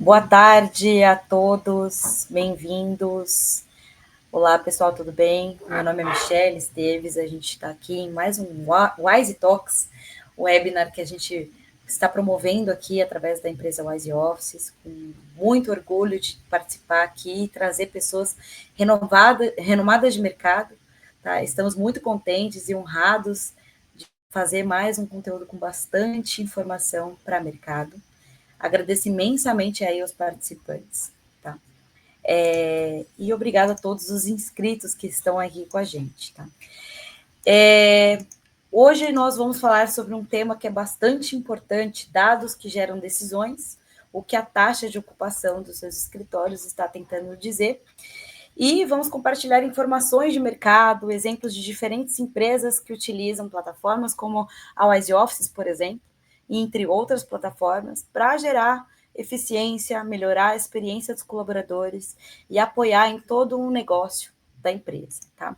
Boa tarde a todos, bem-vindos. Olá, pessoal, tudo bem? Meu nome é Michelle Esteves, a gente está aqui em mais um Wise Talks, webinar que a gente está promovendo aqui através da empresa Wise Offices, com muito orgulho de participar aqui e trazer pessoas renomadas de mercado, tá? Estamos muito contentes e honrados de fazer mais um conteúdo com bastante informação para mercado. Agradeço imensamente aí aos participantes, tá? E obrigado a todos os inscritos que estão aqui com a gente, tá? Hoje nós vamos falar sobre um tema que é bastante importante, dados que geram decisões, o que a taxa de ocupação dos seus escritórios está tentando dizer, e vamos compartilhar informações de mercado, exemplos de diferentes empresas que utilizam plataformas como a Wise Offices, por exemplo, entre outras plataformas, para gerar eficiência, melhorar a experiência dos colaboradores e apoiar em todo um negócio da empresa, tá?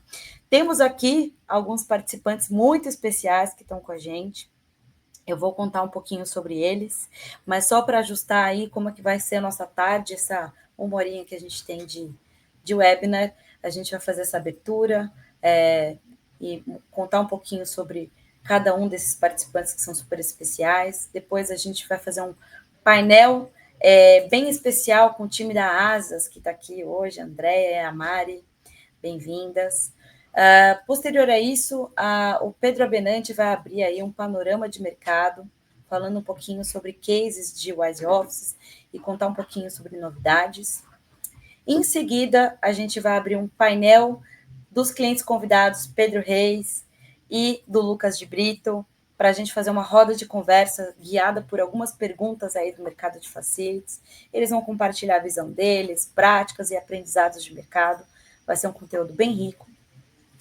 Temos aqui alguns participantes muito especiais que estão com a gente. Eu vou contar um pouquinho sobre eles, mas só para ajustar aí como é que vai ser a nossa tarde, essa uma horinha que a gente tem de webinar, a gente vai fazer essa abertura e contar um pouquinho sobre cada um desses participantes que são super especiais. Depois a gente vai fazer um painel bem especial com o time da Asas, que está aqui hoje, a Andréia e a Mari, bem-vindas. Posterior a isso, o Pedro Abenante vai abrir aí um panorama de mercado, falando um pouquinho sobre cases de Wise Offices e contar um pouquinho sobre novidades. Em seguida, a gente vai abrir um painel dos clientes convidados, Pedro Reis e do Lucas de Brito, para a gente fazer uma roda de conversa guiada por algumas perguntas aí do mercado de facilities. Eles vão compartilhar a visão deles, práticas e aprendizados de mercado. Vai ser um conteúdo bem rico.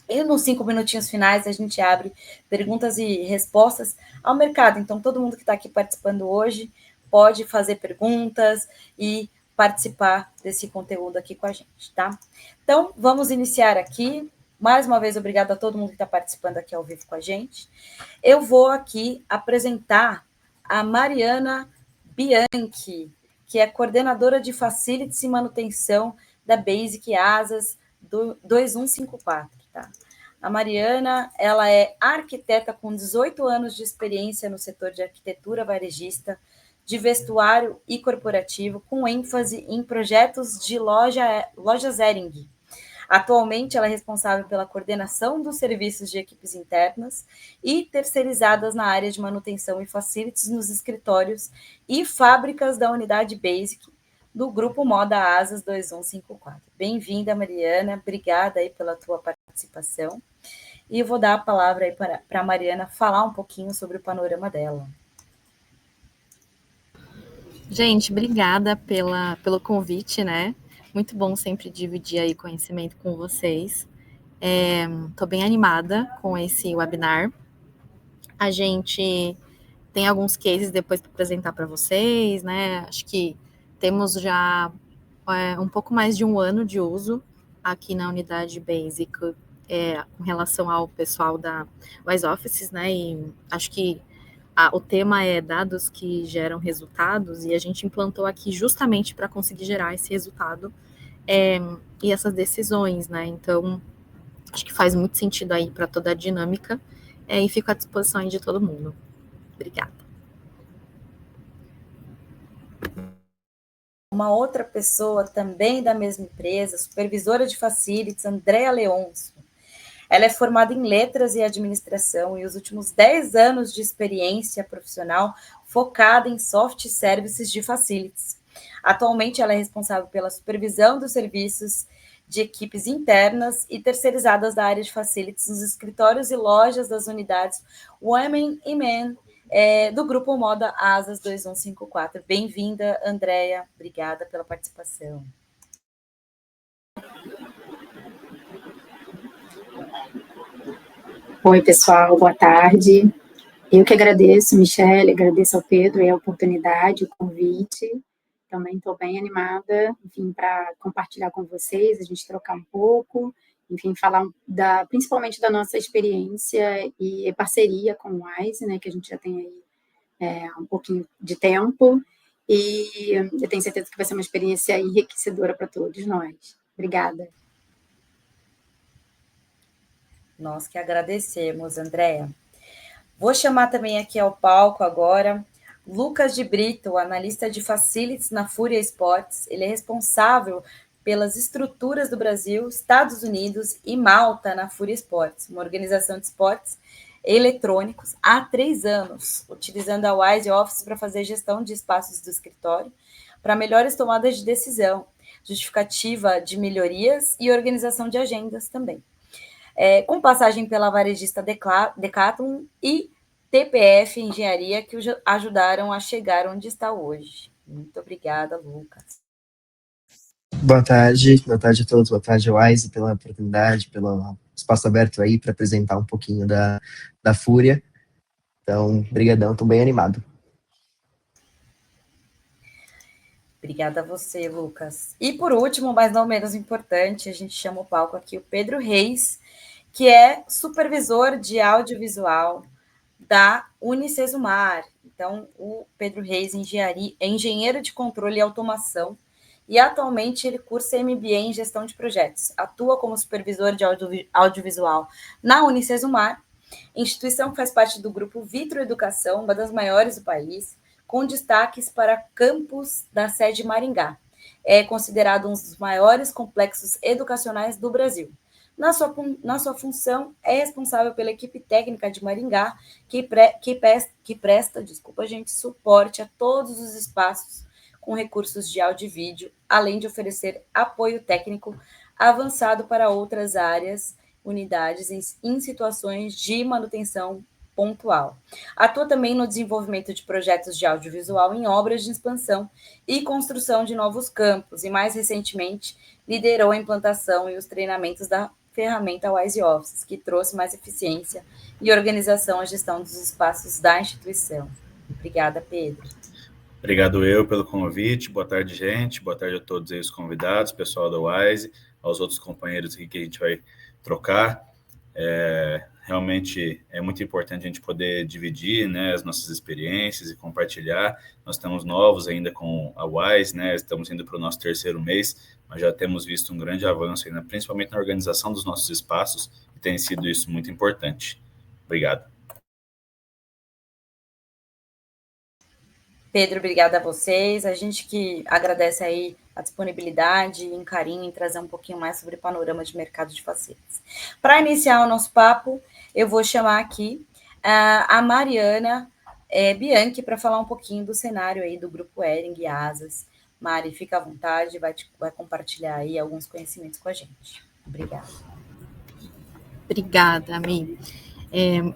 E nos 5 minutinhos finais, a gente abre perguntas e respostas ao mercado. Então, todo mundo que está aqui participando hoje pode fazer perguntas e participar desse conteúdo aqui com a gente, tá? Então, vamos iniciar aqui. Mais uma vez, obrigado a todo mundo que está participando aqui ao vivo com a gente. Eu vou aqui apresentar a Mariana Bianchi, que é coordenadora de Facilities e Manutenção da Basic Asas 2154. Tá? A Mariana, ela é arquiteta com 18 anos de experiência no setor de arquitetura varejista, de vestuário e corporativo, com ênfase em projetos de lojas Hering. Atualmente, ela é responsável pela coordenação dos serviços de equipes internas e terceirizadas na área de manutenção e facilities nos escritórios e fábricas da unidade Basic do Grupo Moda Asas 2154. Bem-vinda, Mariana. Obrigada aí pela tua participação. E eu vou dar a palavra aí para a Mariana falar um pouquinho sobre o panorama dela. Gente, obrigada pelo convite, né? Muito bom sempre dividir aí conhecimento com vocês. Estou bem animada com esse webinar. A gente tem alguns cases depois para apresentar para vocês, né? Acho que temos já um pouco mais de um ano de uso aqui na unidade Basic com relação ao pessoal da Wise Offices, né? E acho que o tema é dados que geram resultados, e a gente implantou aqui justamente para conseguir gerar esse resultado e essas decisões, né? Então, acho que faz muito sentido aí para toda a dinâmica e fico à disposição aí de todo mundo. Obrigada. Uma outra pessoa também da mesma empresa, supervisora de facilities, Andréa Leonço. Ela é formada em letras e administração e os últimos 10 anos de experiência profissional focada em soft services de facilities. Atualmente, ela é responsável pela supervisão dos serviços de equipes internas e terceirizadas da área de facilities nos escritórios e lojas das unidades Women e Men do Grupo Moda Asas 2154. Bem-vinda, Andréa. Obrigada pela participação. Oi, pessoal, boa tarde. Eu que agradeço, Michelle, agradeço ao Pedro a oportunidade, o convite. Também estou bem animada, enfim, para compartilhar com vocês, a gente trocar um pouco, enfim, falar principalmente da nossa experiência e parceria com o Wise, né, que a gente já tem aí um pouquinho de tempo, e eu tenho certeza que vai ser uma experiência enriquecedora para todos nós. Obrigada. Nós que agradecemos, Andréa. Vou chamar também aqui ao palco agora Lucas de Brito, analista de Facilities na Fúria Esportes. Ele é responsável pelas estruturas do Brasil, Estados Unidos e Malta na Fúria Esportes, uma organização de esportes eletrônicos há 3 anos, utilizando a Wise Office para fazer gestão de espaços do escritório, para melhores tomadas de decisão, justificativa de melhorias e organização de agendas também. Com passagem pela varejista Decathlon e TPF Engenharia, que o ajudaram a chegar onde está hoje. Muito obrigada, Lucas. Boa tarde a todos, boa tarde, Wise, pela oportunidade, pelo espaço aberto aí para apresentar um pouquinho da Fúria. Então, brigadão, estou bem animado. Obrigada a você, Lucas. E por último, mas não menos importante, a gente chama o palco aqui o Pedro Reis, que é supervisor de audiovisual da Unicesumar. Então, o Pedro Reis é engenheiro de controle e automação e atualmente ele cursa MBA em gestão de projetos. Atua como supervisor de audiovisual na Unicesumar, instituição que faz parte do grupo Vitro Educação, uma das maiores do país, com destaques para campus da sede Maringá. É considerado um dos maiores complexos educacionais do Brasil. Na sua função, é responsável pela equipe técnica de Maringá, que presta suporte a todos os espaços com recursos de áudio e vídeo, além de oferecer apoio técnico avançado para outras áreas, unidades em situações de manutenção pontual. Atua também no desenvolvimento de projetos de audiovisual em obras de expansão e construção de novos campos, e mais recentemente liderou a implantação e os treinamentos da ferramenta Wise Office, que trouxe mais eficiência e organização à gestão dos espaços da instituição. Obrigada, Pedro. Obrigado eu pelo convite. Boa tarde, gente. Boa tarde a todos aí os convidados, pessoal da Wise, aos outros companheiros aqui que a gente vai trocar. Realmente é muito importante a gente poder dividir, né, as nossas experiências e compartilhar. Nós estamos novos ainda com a Wise, né, estamos indo para o nosso 3º mês, mas já temos visto um grande avanço, ainda, principalmente na organização dos nossos espaços, e tem sido isso muito importante. Obrigado. Pedro, obrigada a vocês. A gente que agradece aí a disponibilidade e carinho em trazer um pouquinho mais sobre o panorama de mercado de facilities. Para iniciar o nosso papo, eu vou chamar aqui a Mariana Bianchi para falar um pouquinho do cenário aí do Grupo Hering e Asas. Mari, fica à vontade, vai compartilhar aí alguns conhecimentos com a gente. Obrigada. Obrigada, Mi.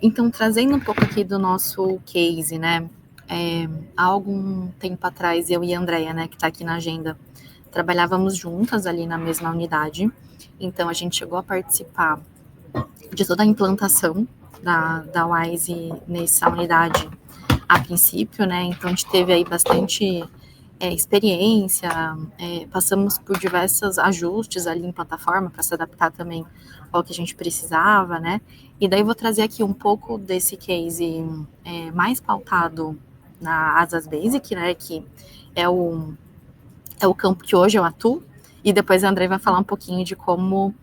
Então, trazendo um pouco aqui do nosso case, né? Há algum tempo atrás, eu e a Andréa, né, que está aqui na agenda, trabalhávamos juntas ali na mesma unidade. Então, a gente chegou a participar de toda a implantação da Wise nessa unidade a princípio, né? Então, a gente teve aí bastante experiência, passamos por diversos ajustes ali em plataforma para se adaptar também ao que a gente precisava, né? E daí eu vou trazer aqui um pouco desse case mais pautado na Asas Basic, né? Que é o campo que hoje eu atuo, e depois a André vai falar um pouquinho de como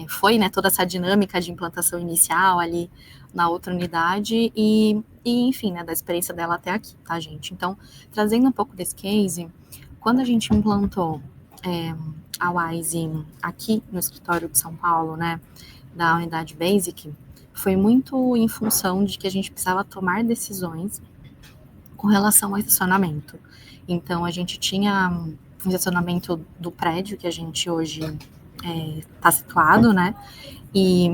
foi, né, toda essa dinâmica de implantação inicial ali na outra unidade e enfim, né, da experiência dela até aqui, tá, gente? Então, trazendo um pouco desse case, quando a gente implantou a Wise aqui no escritório de São Paulo, né, da unidade Basic, foi muito em função de que a gente precisava tomar decisões com relação ao estacionamento. Então, a gente tinha um estacionamento do prédio que a gente hoje está situado, né? E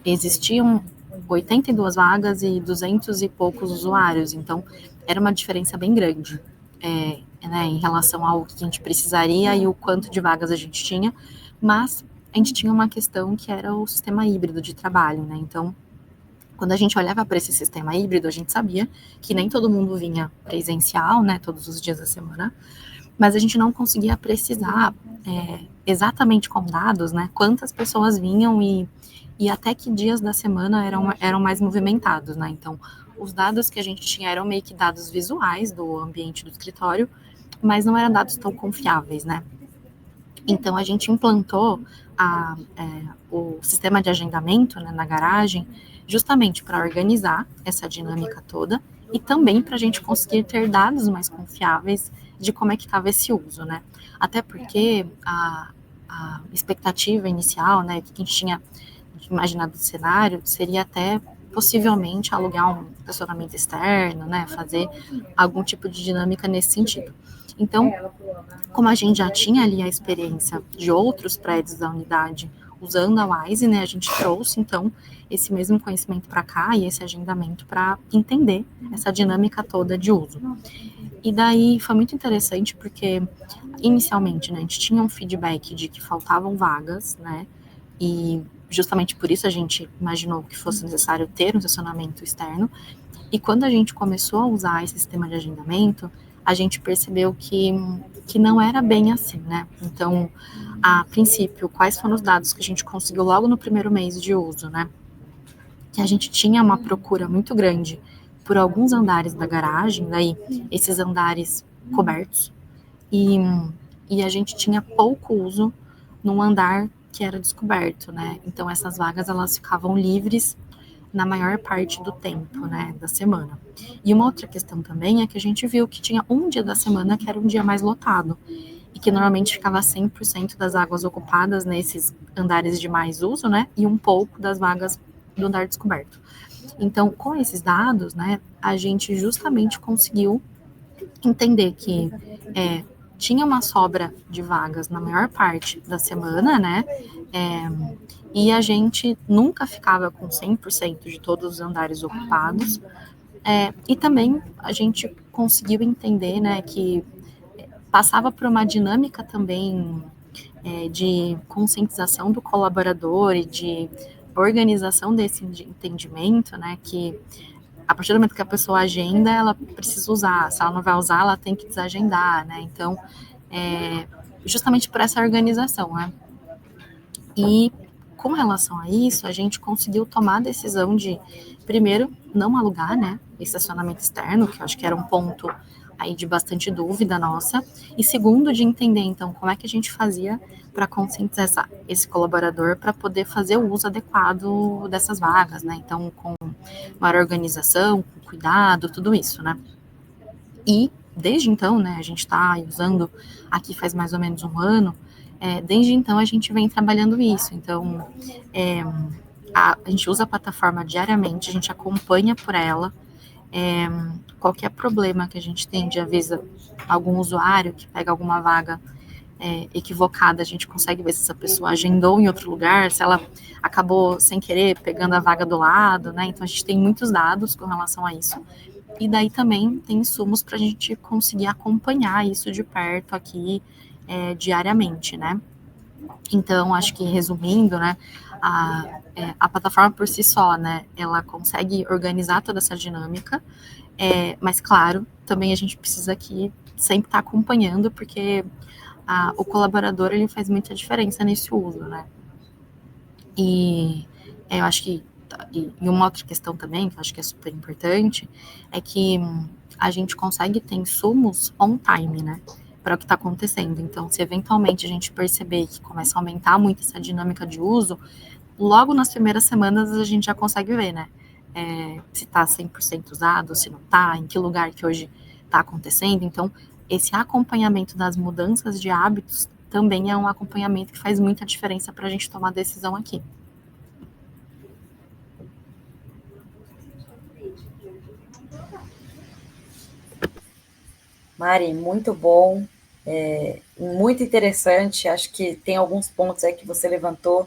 existiam 82 vagas e 200 e poucos usuários. Então, era uma diferença bem grande, né, em relação ao que a gente precisaria e o quanto de vagas a gente tinha. Mas a gente tinha uma questão que era o sistema híbrido de trabalho, né? Então, quando a gente olhava para esse sistema híbrido, a gente sabia que nem todo mundo vinha presencial, né, todos os dias da semana, mas a gente não conseguia precisar exatamente com dados, né, quantas pessoas vinham e até que dias da semana eram mais movimentados, né? Então, os dados que a gente tinha eram meio que dados visuais do ambiente do escritório, mas não eram dados tão confiáveis, né? Então, a gente implantou o sistema de agendamento, né, na garagem, justamente para organizar essa dinâmica toda e também para a gente conseguir ter dados mais confiáveis de como é que estava esse uso, né? Até porque a expectativa inicial, né, que a gente tinha imaginado do cenário, seria até possivelmente alugar um estacionamento externo, né, fazer algum tipo de dinâmica nesse sentido. Então, como a gente já tinha ali a experiência de outros prédios da unidade usando a WISE, né, a gente trouxe, então, esse mesmo conhecimento para cá e esse agendamento para entender essa dinâmica toda de uso. E daí foi muito interessante porque, inicialmente, né, a gente tinha um feedback de que faltavam vagas, né, e justamente por isso a gente imaginou que fosse necessário ter um estacionamento externo. E quando a gente começou a usar esse sistema de agendamento, a gente percebeu que não era bem assim, né? Então, a princípio, quais foram os dados que a gente conseguiu logo no primeiro mês de uso, né? Que a gente tinha uma procura muito grande por alguns andares da garagem, daí esses andares cobertos, e a gente tinha pouco uso num andar que era descoberto, né? Então, essas vagas, elas ficavam livres na maior parte do tempo, né, da semana. E uma outra questão também é que a gente viu que tinha um dia da semana que era um dia mais lotado, e que normalmente ficava 100% das vagas ocupadas nesses andares de mais uso, né, e um pouco das vagas do andar descoberto. Então, com esses dados, né, a gente justamente conseguiu entender que tinha uma sobra de vagas na maior parte da semana, né, e a gente nunca ficava com 100% de todos os andares ocupados, e também a gente conseguiu entender, né, que passava por uma dinâmica também de conscientização do colaborador e de organização desse entendimento, né, que a partir do momento que a pessoa agenda, ela precisa usar, se ela não vai usar, ela tem que desagendar, né, então, justamente por essa organização, né, e com relação a isso, a gente conseguiu tomar a decisão de, primeiro, não alugar, né, estacionamento externo, que eu acho que era um ponto aí de bastante dúvida nossa, e segundo, de entender, então, como é que a gente fazia para conscientizar esse colaborador para poder fazer o uso adequado dessas vagas, né, então, com maior organização, com cuidado, tudo isso, né. E, desde então, né, a gente está usando aqui faz mais ou menos um ano, desde então a gente vem trabalhando isso, então a gente usa a plataforma diariamente, a gente acompanha por ela, qualquer problema que a gente tem de avisa algum usuário que pega alguma vaga equivocada, a gente consegue ver se essa pessoa agendou em outro lugar, se ela acabou sem querer pegando a vaga do lado, né, então a gente tem muitos dados com relação a isso, e daí também tem insumos para a gente conseguir acompanhar isso de perto aqui diariamente, né. Então, acho que resumindo, né, a plataforma por si só, né, ela consegue organizar toda essa dinâmica, mas claro, também a gente precisa aqui sempre estar acompanhando, porque o colaborador, ele faz muita diferença nesse uso, né. E eu acho que, e uma outra questão também, que eu acho que é super importante, é que a gente consegue ter insumos on time, né, para o que está acontecendo. Então, se eventualmente a gente perceber que começa a aumentar muito essa dinâmica de uso, logo nas primeiras semanas a gente já consegue ver, né, se está 100% usado, se não está, em que lugar que hoje está acontecendo. Então, esse acompanhamento das mudanças de hábitos também é um acompanhamento que faz muita diferença para a gente tomar decisão aqui. Mari, muito bom, muito interessante. Acho que tem alguns pontos aí que você levantou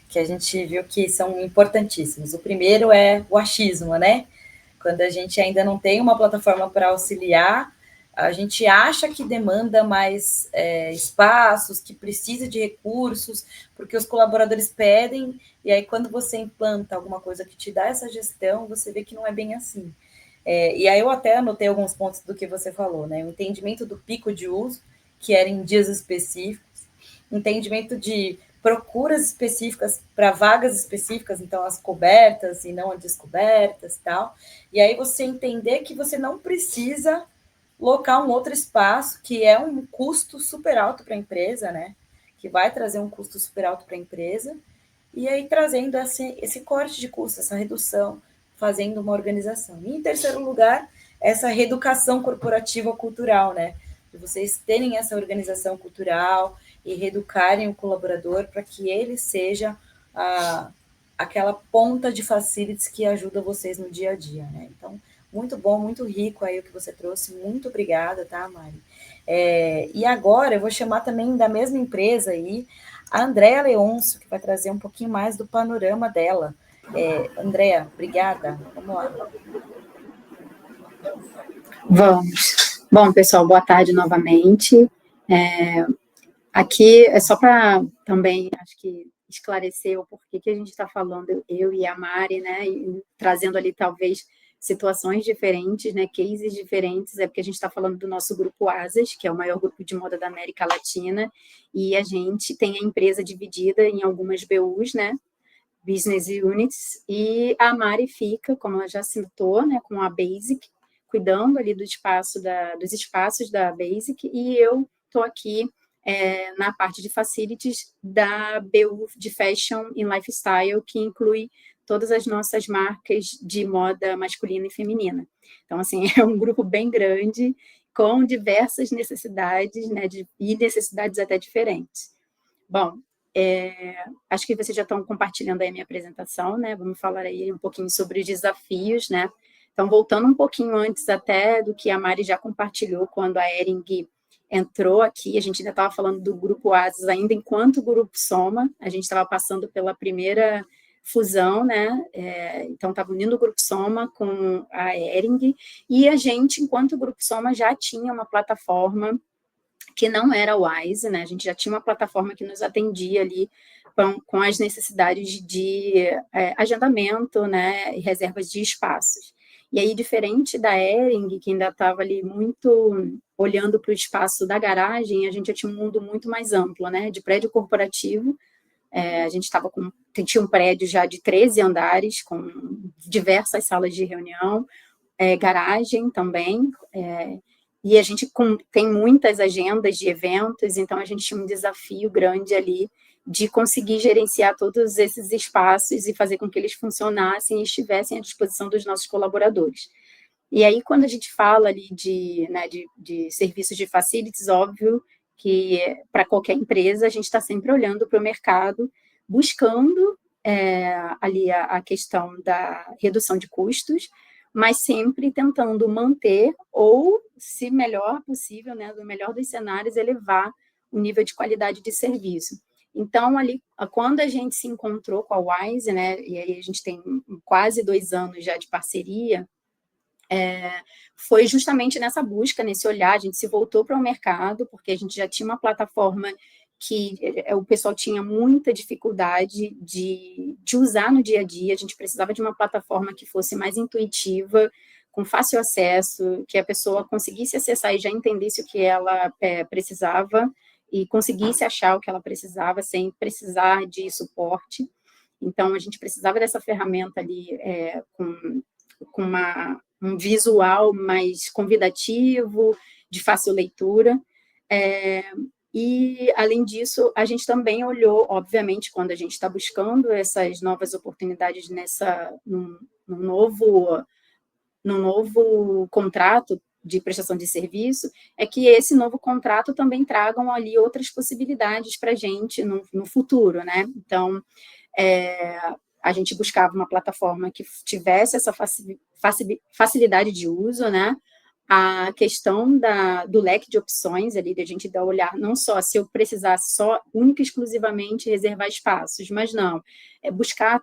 que a gente viu que são importantíssimos. O primeiro é o achismo, né? Quando a gente ainda não tem uma plataforma para auxiliar, a gente acha que demanda mais espaços, que precisa de recursos, porque os colaboradores pedem, e aí quando você implanta alguma coisa que te dá essa gestão, você vê que não é bem assim. E aí eu até anotei alguns pontos do que você falou, né? O entendimento do pico de uso, que era em dias específicos, entendimento de procuras específicas para vagas específicas, então as cobertas e não as descobertas e tal. E aí você entender que você não precisa locar um outro espaço, que é um custo super alto para a empresa, né? Que vai trazer um custo super alto para a empresa, e aí trazendo esse corte de custo, essa redução, fazendo uma organização. E em terceiro lugar, essa reeducação corporativa cultural, né? De vocês terem essa organização cultural e reeducarem o colaborador para que ele seja aquela ponta de facilities que ajuda vocês no dia a dia, né? Então, muito bom, muito rico aí o que você trouxe. Muito obrigada, tá, Mari? E agora eu vou chamar também da mesma empresa aí, a Andréa Leôncio, que vai trazer um pouquinho mais do panorama dela. Andréa, obrigada. Vamos lá. Vamos. Bom, pessoal, boa tarde novamente. Aqui é só para também, acho que, esclarecer o porquê que a gente está falando, eu e a Mari, né, e trazendo ali talvez situações diferentes, né, cases diferentes, é porque a gente está falando do nosso grupo Asas, que é o maior grupo de moda da América Latina, e a gente tem a empresa dividida em algumas BUs, né, Business Units, e a Mari fica, como ela já citou, né, com a Basic, cuidando ali dos espaços da Basic, e eu estou aqui na parte de facilities da BU de Fashion e Lifestyle, que inclui todas as nossas marcas de moda masculina e feminina. Então, assim, é um grupo bem grande, com diversas necessidades, né, e necessidades até diferentes. Bom, acho que vocês já estão compartilhando aí a minha apresentação, né? Vamos falar aí um pouquinho sobre os desafios, né? Então, voltando um pouquinho antes até do que a Mari já compartilhou quando a Ering entrou aqui, a gente ainda estava falando do Grupo Asas ainda enquanto Grupo Soma, a gente estava passando pela primeira fusão, né? Então, estava unindo o Grupo Soma com a Ering, e a gente, enquanto Grupo Soma, já tinha uma plataforma que não era o Wise, né? A gente já tinha uma plataforma que nos atendia ali com as necessidades de agendamento, né? E reservas de espaços. E aí, diferente da Ering, que ainda estava ali muito olhando para o espaço da garagem, a gente já tinha um mundo muito mais amplo, né? De prédio corporativo. A gente tinha um prédio já de 13 andares, com diversas salas de reunião, garagem também, e a gente tem muitas agendas de eventos, então a gente tinha um desafio grande ali de conseguir gerenciar todos esses espaços e fazer com que eles funcionassem e estivessem à disposição dos nossos colaboradores. E aí, quando a gente fala ali de serviços de facilities, óbvio que para qualquer empresa a gente está sempre olhando para o mercado, buscando ali a questão da redução de custos, mas sempre tentando manter ou, se melhor possível, né, no melhor dos cenários, elevar o nível de qualidade de serviço. Então, ali, quando a gente se encontrou com a Wise, né, e aí a gente tem quase 2 anos já de parceria, foi justamente nessa busca, nesse olhar, a gente se voltou para o mercado, porque a gente já tinha uma plataforma que o pessoal tinha muita dificuldade de usar no dia a dia, a gente precisava de uma plataforma que fosse mais intuitiva, com fácil acesso, que a pessoa conseguisse acessar e já entendesse o que ela precisava e conseguisse achar o que ela precisava sem precisar de suporte. Então, a gente precisava dessa ferramenta ali com um visual mais convidativo, de fácil leitura. E, além disso, a gente também olhou, obviamente, quando a gente está buscando essas novas oportunidades num novo contrato de prestação de serviço, é que esse novo contrato também tragam ali outras possibilidades para a gente no futuro, né? Então, a gente buscava uma plataforma que tivesse essa facilidade de uso, né? A questão do leque de opções ali, de a gente dar olhar, não só se eu precisasse só, única e exclusivamente, reservar espaços, mas não, buscar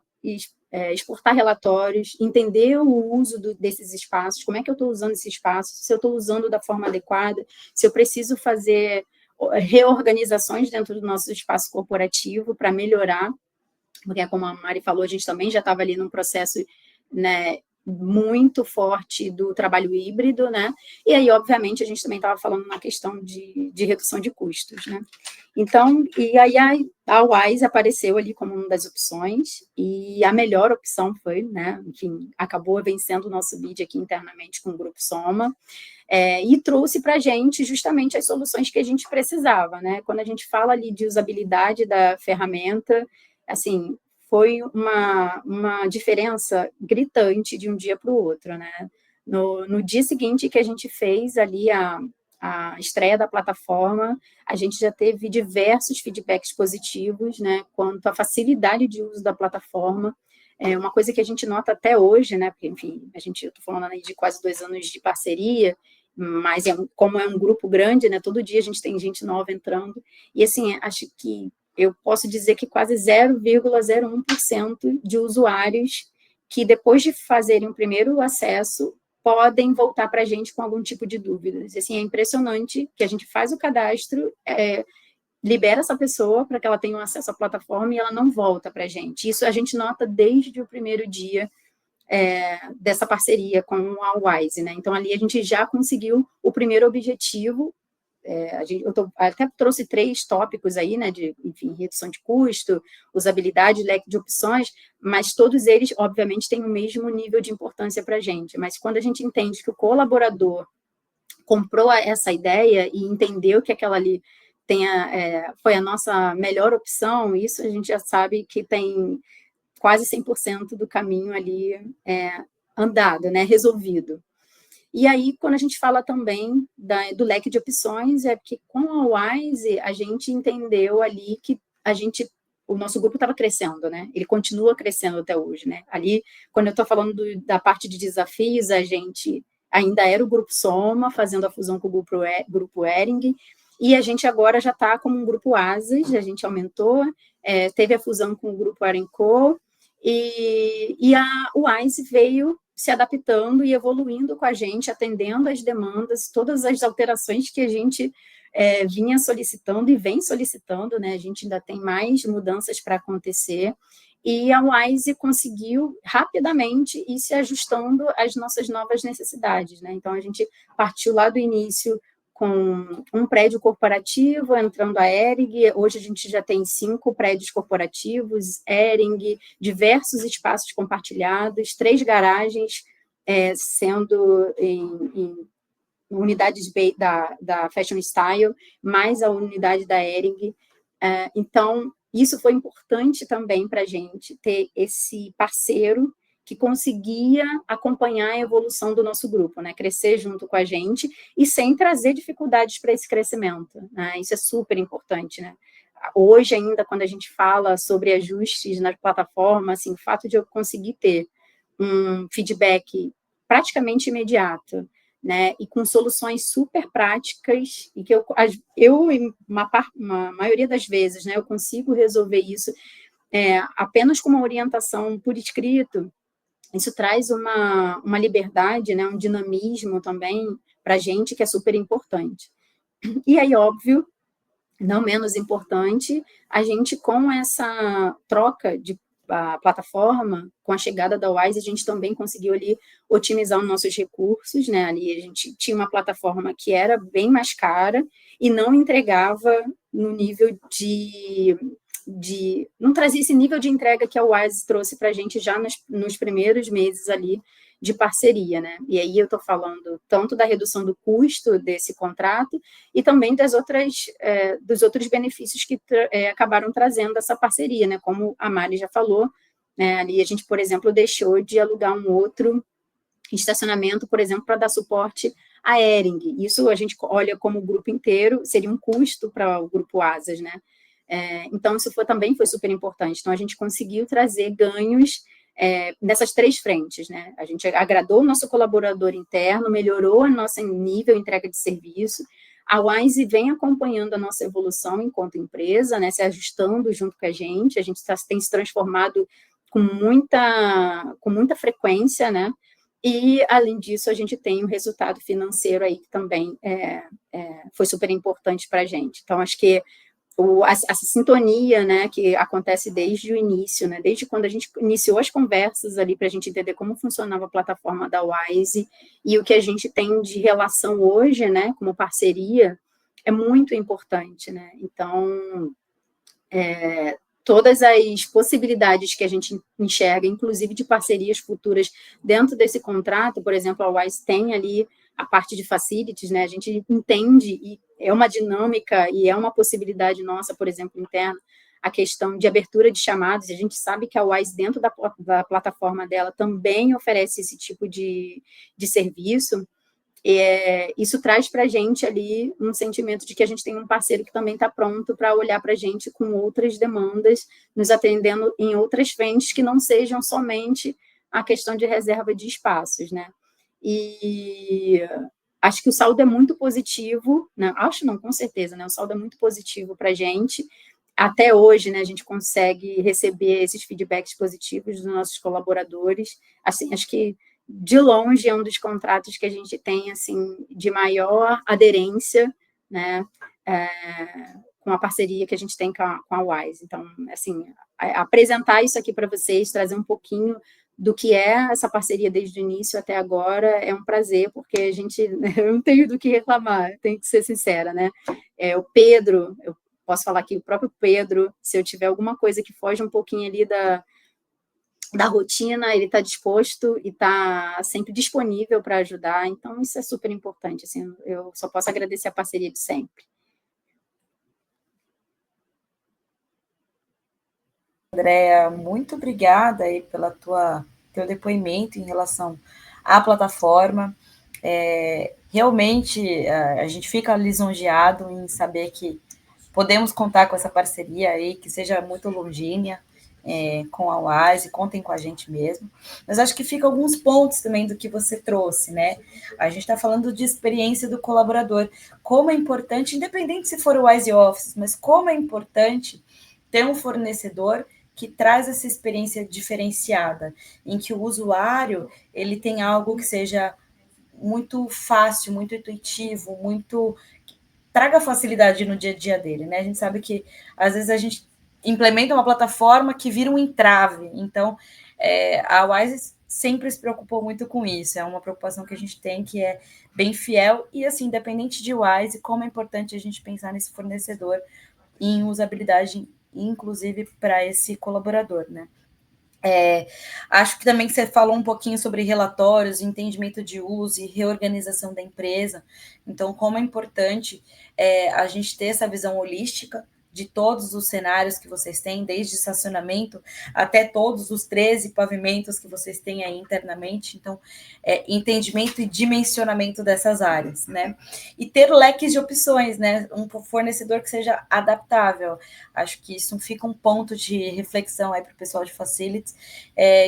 exportar relatórios, entender o uso desses espaços, como é que eu estou usando esse espaço, se eu estou usando da forma adequada, se eu preciso fazer reorganizações dentro do nosso espaço corporativo para melhorar, porque, como a Mari falou, a gente também já estava ali num processo, né, muito forte do trabalho híbrido, né? E aí, obviamente, a gente também estava falando na questão de redução de custos, né? Então, e aí a Wise apareceu ali como uma das opções, e a melhor opção foi, né? Enfim, acabou vencendo o nosso bid aqui internamente com o Grupo Soma, e trouxe para a gente justamente as soluções que a gente precisava, né? Quando a gente fala ali de usabilidade da ferramenta, assim, foi uma diferença gritante de um dia para o outro, né? No dia seguinte que a gente fez ali a estreia da plataforma, a gente já teve diversos feedbacks positivos, né, quanto à facilidade de uso da plataforma. É uma coisa que a gente nota até hoje, né, porque, enfim, eu estou falando aí de quase 2 anos de parceria, mas como é um grupo grande, né, todo dia a gente tem gente nova entrando, e, assim, acho que eu posso dizer que quase 0,01% de usuários que, depois de fazerem o primeiro acesso, podem voltar para a gente com algum tipo de dúvidas. Assim, é impressionante que a gente faz o cadastro, libera essa pessoa para que ela tenha um acesso à plataforma e ela não volta para a gente. Isso a gente nota desde o primeiro dia dessa parceria com a Wise, né? Então, ali a gente já conseguiu o primeiro objetivo. Eu até trouxe 3 tópicos aí, né, de, enfim, redução de custo, usabilidade, leque de opções, mas todos eles, obviamente, têm o mesmo nível de importância para a gente. Mas quando a gente entende que o colaborador comprou essa ideia e entendeu que aquela ali foi a nossa melhor opção, isso a gente já sabe que tem quase 100% do caminho ali andado, né, resolvido. E aí, quando a gente fala também do leque de opções, é porque com a Wise, a gente entendeu ali que o nosso grupo estava crescendo, né? Ele continua crescendo até hoje, né? Ali, quando eu estou falando da parte de desafios, a gente ainda era o Grupo Soma, fazendo a fusão com o Grupo Hering, e a gente agora já está como um Grupo Asas, a gente aumentou, teve a fusão com o Grupo Arenco, e a Wise veio se adaptando e evoluindo com a gente, atendendo às demandas, todas as alterações que a gente vinha solicitando e vem solicitando, né? A gente ainda tem mais mudanças para acontecer, e a Wise conseguiu rapidamente ir se ajustando às nossas novas necessidades, né? Então, a gente partiu lá do início com um prédio corporativo, entrando a Hering, hoje a gente já tem 5 prédios corporativos, Hering, diversos espaços compartilhados, 3 garagens, sendo em unidades da Fashion Style, mais a unidade da Hering. Então, isso foi importante também para a gente, ter esse parceiro que conseguia acompanhar a evolução do nosso grupo, né? Crescer junto com a gente e sem trazer dificuldades para esse crescimento, né? Isso é super importante, né? Hoje ainda, quando a gente fala sobre ajustes na plataforma, assim, o fato de eu conseguir ter um feedback praticamente imediato, né, e com soluções super práticas, e que uma maioria das vezes, né, eu consigo resolver isso apenas com uma orientação por escrito. Isso traz uma liberdade, né, um dinamismo também para a gente, que é super importante. E aí, óbvio, não menos importante, a gente, com essa troca de plataforma, com a chegada da Wise, a gente também conseguiu ali otimizar os nossos recursos, né? Ali a gente tinha uma plataforma que era bem mais cara e não entregava no nível não trazia esse nível de entrega que a Wise trouxe para a gente já nos primeiros meses ali de parceria, né? E aí eu estou falando tanto da redução do custo desse contrato e também dos outros benefícios que acabaram trazendo essa parceria, né? Como a Mari já falou, né? Ali a gente, por exemplo, deixou de alugar um outro estacionamento, por exemplo, para dar suporte à Hering. Isso a gente olha como grupo inteiro, seria um custo para o grupo Asas, né? Então, isso também foi super importante. Então, a gente conseguiu trazer ganhos nessas 3 frentes, né? A gente agradou o nosso colaborador interno, melhorou o nosso nível de entrega de serviço. A Wise vem acompanhando a nossa evolução enquanto empresa, né? Se ajustando junto com a gente tem se transformado com muita frequência, né? E, além disso, a gente tem um resultado financeiro aí que também foi super importante para a gente. Então, acho que a sintonia, né, que acontece desde o início, né, desde quando a gente iniciou as conversas ali para a gente entender como funcionava a plataforma da Wise e o que a gente tem de relação hoje, né, como parceria, é muito importante, né, então, todas as possibilidades que a gente enxerga, inclusive de parcerias futuras dentro desse contrato, por exemplo, a Wise tem ali a parte de facilities, né, a gente entende e é uma dinâmica e é uma possibilidade nossa, por exemplo, interna, a questão de abertura de chamadas, a gente sabe que a Wise, dentro da plataforma dela, também oferece esse tipo de serviço. Isso traz para a gente ali um sentimento de que a gente tem um parceiro que também está pronto para olhar para a gente com outras demandas, nos atendendo em outras frentes que não sejam somente a questão de reserva de espaços, né? E acho que o saldo é muito positivo, né? Acho não, com certeza, né? O saldo é muito positivo para a gente. Até hoje, né, a gente consegue receber esses feedbacks positivos dos nossos colaboradores. Assim, acho que de longe é um dos contratos que a gente tem assim de maior aderência, né, com a parceria que a gente tem com a Wise. Então, assim, apresentar isso aqui para vocês, trazer um pouquinho do que é essa parceria desde o início até agora é um prazer, porque a gente, eu não tenho do que reclamar, tenho que ser sincera, né? O Pedro, eu posso falar aqui, o próprio Pedro, se eu tiver alguma coisa que foge um pouquinho ali da rotina, ele está disposto e está sempre disponível para ajudar, então isso é super importante, assim, eu só posso agradecer a parceria de sempre. Andréa, muito obrigada aí pela teu depoimento em relação à plataforma. Realmente, a gente fica lisonjeado em saber que podemos contar com essa parceria aí, que seja muito longínqua, com a Wise, contem com a gente mesmo. Mas acho que fica alguns pontos também do que você trouxe, né? A gente está falando de experiência do colaborador, como é importante, independente se for o Wise Office, mas como é importante ter um fornecedor que traz essa experiência diferenciada, em que o usuário ele tem algo que seja muito fácil, muito intuitivo, traga facilidade no dia a dia dele, né? A gente sabe que às vezes a gente implementa uma plataforma que vira um entrave, então a Wise sempre se preocupou muito com isso, é uma preocupação que a gente tem que é bem fiel, e assim, independente de Wise, como é importante a gente pensar nesse fornecedor em usabilidade, inclusive para esse colaborador, né? Acho que também você falou um pouquinho sobre relatórios, entendimento de uso e reorganização da empresa. Então, como é importante a gente ter essa visão holística de todos os cenários que vocês têm, desde estacionamento até todos os 13 pavimentos que vocês têm aí internamente. Então, entendimento e dimensionamento dessas áreas, né? E ter leques de opções, né? Um fornecedor que seja adaptável. Acho que isso fica um ponto de reflexão aí para o pessoal de Facilities,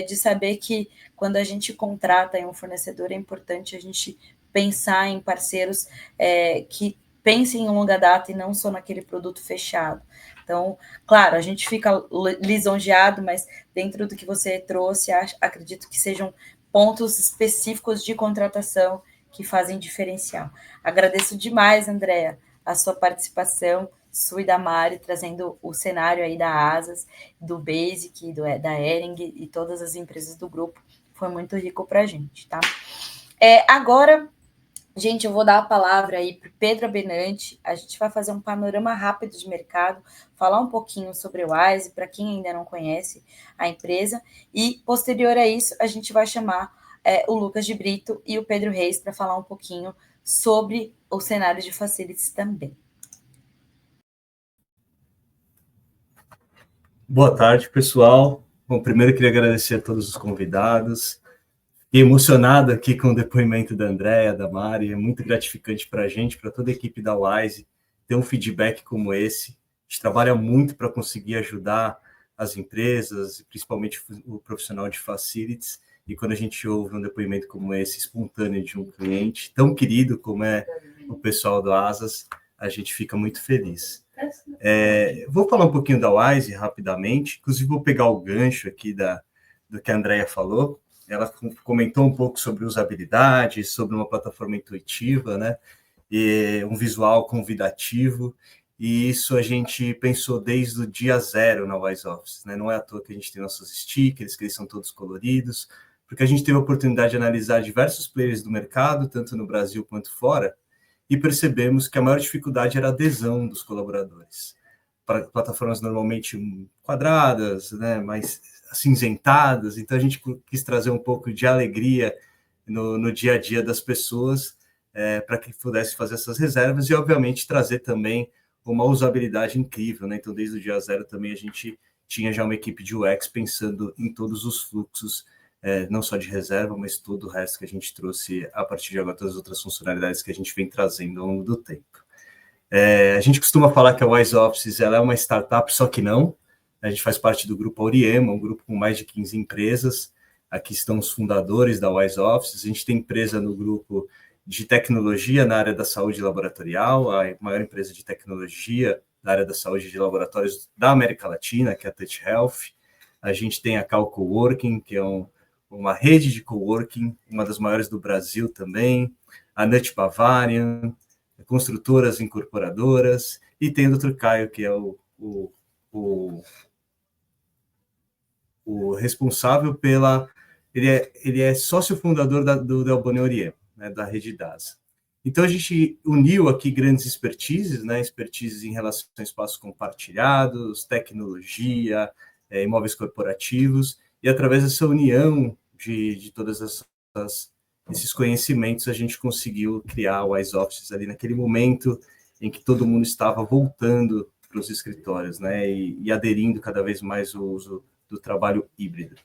de saber que quando a gente contrata um fornecedor, é importante a gente pensar em parceiros que pensem em longa data e não só naquele produto fechado. Então, claro, a gente fica lisonjeado, mas dentro do que você trouxe, acredito que sejam pontos específicos de contratação que fazem diferencial. Agradeço demais, Andréa, a sua participação, sua e da Mari, trazendo o cenário aí da Asas, do Basic, da Ering e todas as empresas do grupo. Foi muito rico para a gente, tá? Agora, gente, eu vou dar a palavra aí para o Pedro Abenante. A gente vai fazer um panorama rápido de mercado, falar um pouquinho sobre o Wise, para quem ainda não conhece a empresa, e posterior a isso, a gente vai chamar o Lucas de Brito e o Pedro Reis para falar um pouquinho sobre o cenário de Facilities também. Boa tarde, pessoal. Bom, primeiro eu queria agradecer a todos os convidados. Fiquei emocionado aqui com o depoimento da Andréa, da Mari. É muito gratificante para a gente, para toda a equipe da Wise, ter um feedback como esse. A gente trabalha muito para conseguir ajudar as empresas, principalmente o profissional de Facilities. E quando a gente ouve um depoimento como esse, espontâneo de um cliente tão querido como é o pessoal do Asas, a gente fica muito feliz. Vou falar um pouquinho da Wise rapidamente, inclusive vou pegar o gancho aqui do que a Andréa falou. Ela comentou um pouco sobre usabilidade, sobre uma plataforma intuitiva, né? E um visual convidativo. e isso a gente pensou desde o dia zero na Wise Office, né? Não é à toa que a gente tem nossos stickers, que eles são todos coloridos, porque a gente teve a oportunidade de analisar diversos players do mercado, tanto no Brasil quanto fora, e percebemos que a maior dificuldade era a adesão dos colaboradores. Para plataformas normalmente quadradas, né, mais acinzentadas, então a gente quis trazer um pouco de alegria no dia a dia das pessoas, para que pudesse fazer essas reservas e, obviamente, trazer também uma usabilidade incrível, né? Então, desde o dia zero também a gente tinha já uma equipe de UX pensando em todos os fluxos, não só de reserva, mas todo o resto que a gente trouxe a partir de agora, todas as outras funcionalidades que a gente vem trazendo ao longo do tempo. A gente costuma falar que a Wise Offices ela é uma startup, só que não. A gente faz parte do grupo Auriema, um grupo com mais de 15 empresas. Aqui estão os fundadores da Wise Offices. A gente tem empresa no grupo de tecnologia na área da saúde laboratorial, a maior empresa de tecnologia na área da saúde de laboratórios da América Latina, que é a Touch Health. A gente tem a Cal Coworking, que é uma rede de coworking, uma das maiores do Brasil também, a Nut Bavarian, construtoras incorporadoras, e tem o Dr. Caio, que é o responsável pela... Ele é sócio fundador do Delboni Auriema, né, da rede DASA. Então, a gente uniu aqui grandes expertises, né, expertises em relação a espaços compartilhados, tecnologia, imóveis corporativos, e através dessa união de todas esses conhecimentos, a gente conseguiu criar a Wise Offices ali naquele momento em que todo mundo estava voltando para os escritórios, né, e aderindo cada vez mais ao uso do trabalho híbrido.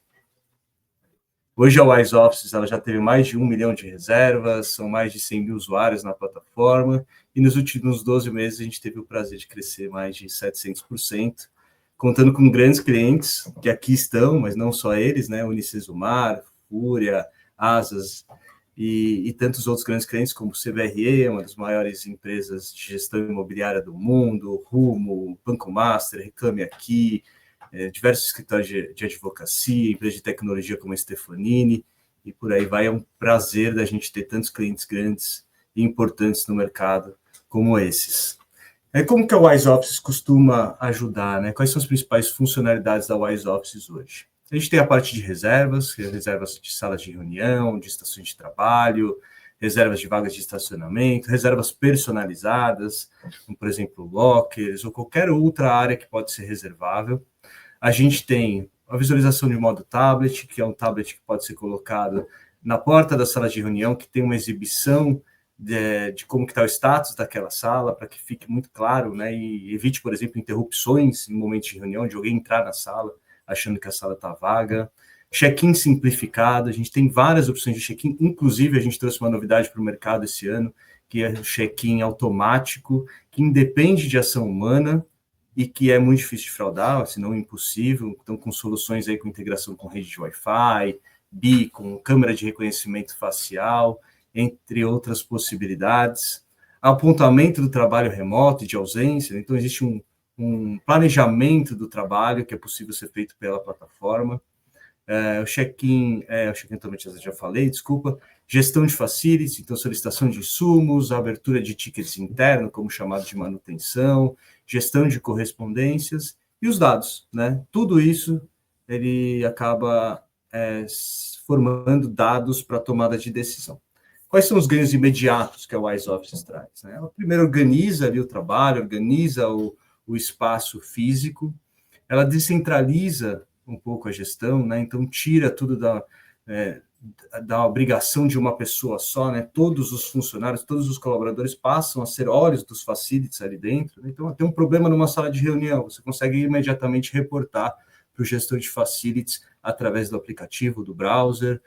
Hoje a Wise Offices ela já teve mais de 1 milhão de reservas, são mais de 100 mil usuários na plataforma, e nos últimos 12 meses a gente teve o prazer de crescer mais de 700%, contando com grandes clientes que aqui estão, mas não só eles, né? Unicesumar, Fúria, Asas e tantos outros grandes clientes como o CBRE, uma das maiores empresas de gestão imobiliária do mundo, Rumo, Banco Master, Reclame Aqui, diversos escritórios de advocacia, empresas de tecnologia como a Stefanini, e por aí vai. É um prazer da gente ter tantos clientes grandes e importantes no mercado como esses. Como que a Wise Offices costuma ajudar, né? Quais são as principais funcionalidades da Wise Offices hoje? A gente tem a parte de reservas de salas de reunião, de estações de trabalho, reservas de vagas de estacionamento, reservas personalizadas, como, por exemplo, lockers ou qualquer outra área que pode ser reservável. A gente tem a visualização de modo tablet, que é um tablet que pode ser colocado na porta da sala de reunião, que tem uma exibição de como está o status daquela sala, para que fique muito claro, né, e evite, por exemplo, interrupções em momentos de reunião, de alguém entrar na sala achando que a sala está vaga. Check-in simplificado, a gente tem várias opções de check-in, inclusive a gente trouxe uma novidade para o mercado esse ano, que é o check-in automático, que independe de ação humana, e que é muito difícil de fraudar, se não impossível. Então, com soluções aí com integração com rede de Wi-Fi, beacon, câmera de reconhecimento facial, entre outras possibilidades. Apontamento do trabalho remoto e de ausência. Então, existe um planejamento do trabalho que é possível ser feito pela plataforma. O check-in também já falei, desculpa. Gestão de facilities, então solicitação de insumos, abertura de tickets interno, como chamado de manutenção, gestão de correspondências e os dados, né? Tudo isso ele acaba formando dados para tomada de decisão. Quais são os ganhos imediatos que a Wise Offices traz, né? Ela primeiro organiza ali o trabalho, organiza o espaço físico, ela descentraliza um pouco a gestão, né? Então tira tudo da obrigação de uma pessoa só, né? Todos os funcionários, todos os colaboradores passam a ser olhos dos facilities ali dentro, né? Então, tem um problema numa sala de reunião, você consegue imediatamente reportar para o gestor de facilities através do aplicativo, do browser,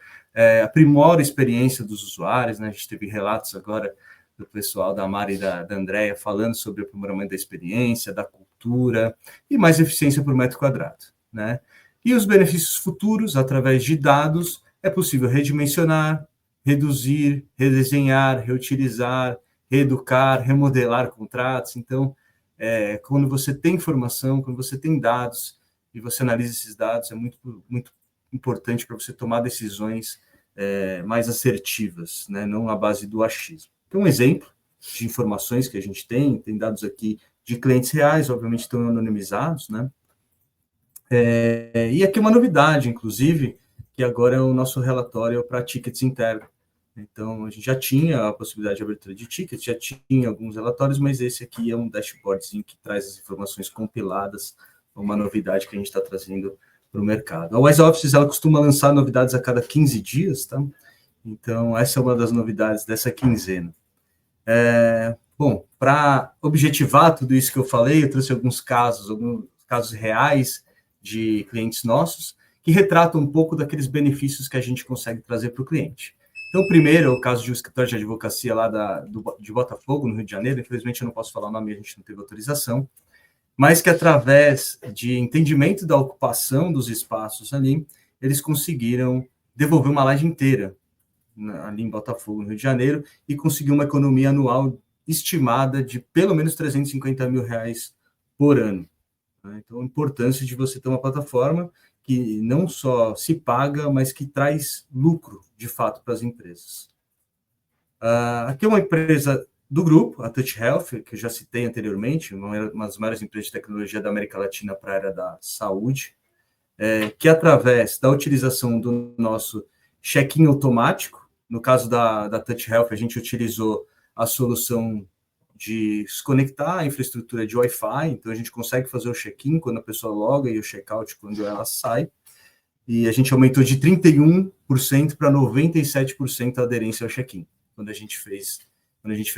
aprimora a experiência dos usuários, né? A gente teve relatos agora do pessoal da Mari e da Andrea falando sobre o aprimoramento da experiência, da cultura e mais eficiência por metro quadrado, né? E os benefícios futuros, através de dados, é possível redimensionar, reduzir, redesenhar, reutilizar, reeducar, remodelar contratos. Então, quando você tem informação, quando você tem dados e você analisa esses dados, é muito, muito importante para você tomar decisões mais assertivas, né? Não à base do achismo. Então, um exemplo de informações que a gente tem dados aqui de clientes reais, obviamente estão anonimizados, né? E aqui uma novidade, inclusive, que agora é o nosso relatório para tickets internos. Então, a gente já tinha a possibilidade de abertura de tickets, já tinha alguns relatórios, mas esse aqui é um dashboardzinho que traz as informações compiladas, uma novidade que a gente está trazendo para o mercado. A Wise Offices, ela costuma lançar novidades a cada 15 dias, tá? Então, essa é uma das novidades dessa quinzena. Bom, para objetivar tudo isso que eu falei, eu trouxe alguns casos reais de clientes nossos, que retratam um pouco daqueles benefícios que a gente consegue trazer para o cliente. Então, o primeiro é o caso de um escritório de advocacia lá de Botafogo, no Rio de Janeiro. Infelizmente, eu não posso falar o nome, a gente não teve autorização, mas que através de entendimento da ocupação dos espaços ali, eles conseguiram devolver uma laje inteira ali em Botafogo, no Rio de Janeiro, e conseguir uma economia anual estimada de pelo menos R$350 mil por ano. Então, a importância de você ter uma plataforma que não só se paga, mas que traz lucro, de fato, para as empresas. Aqui é uma empresa do grupo, a Touch Health, que eu já citei anteriormente, uma das maiores empresas de tecnologia da América Latina para a área da saúde, que através da utilização do nosso check-in automático, no caso da Touch Health, a gente utilizou a solução de se conectar à infraestrutura de Wi-Fi, então a gente consegue fazer o check-in quando a pessoa loga e o check-out quando ela sai, e a gente aumentou de 31% para 97% a aderência ao check-in, quando a gente fez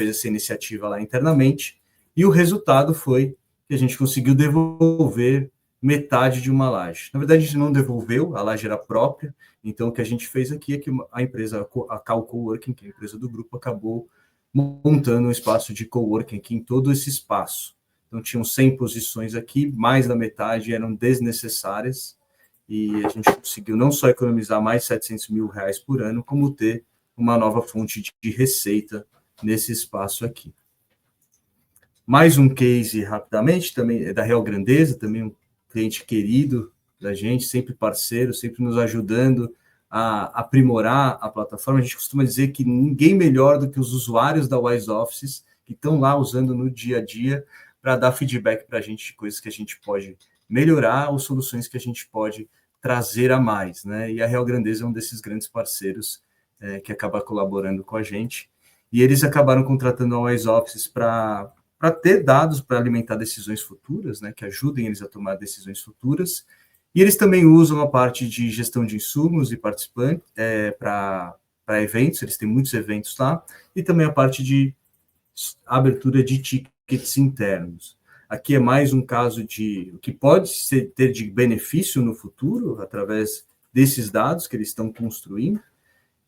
essa iniciativa lá internamente, e o resultado foi que a gente conseguiu devolver metade de uma laje. Na verdade, a gente não devolveu, a laje era própria, então o que a gente fez aqui é que a empresa, a Cal Coworking, que é a empresa do grupo, acabou montando um espaço de coworking aqui em todo esse espaço. Então, tinham 100 posições aqui, mais da metade eram desnecessárias, e a gente conseguiu não só economizar mais R$700 mil por ano, como ter uma nova fonte de receita nesse espaço aqui. Mais um case, rapidamente, também é da Real Grandeza, também um cliente querido da gente, sempre parceiro, sempre nos ajudando a aprimorar a plataforma. A gente costuma dizer que ninguém melhor do que os usuários da Wise Offices, que estão lá usando no dia a dia, para dar feedback para a gente de coisas que a gente pode melhorar ou soluções que a gente pode trazer a mais, né? E a Real Grandeza é um desses grandes parceiros que acaba colaborando com a gente. E eles acabaram contratando a Wise Offices para ter dados para alimentar decisões futuras, né, que ajudem eles a tomar decisões futuras. E eles também usam a parte de gestão de insumos e participantes para eventos, eles têm muitos eventos lá, e também a parte de abertura de tickets internos. Aqui é mais um caso de o que pode ter de benefício no futuro, através desses dados que eles estão construindo,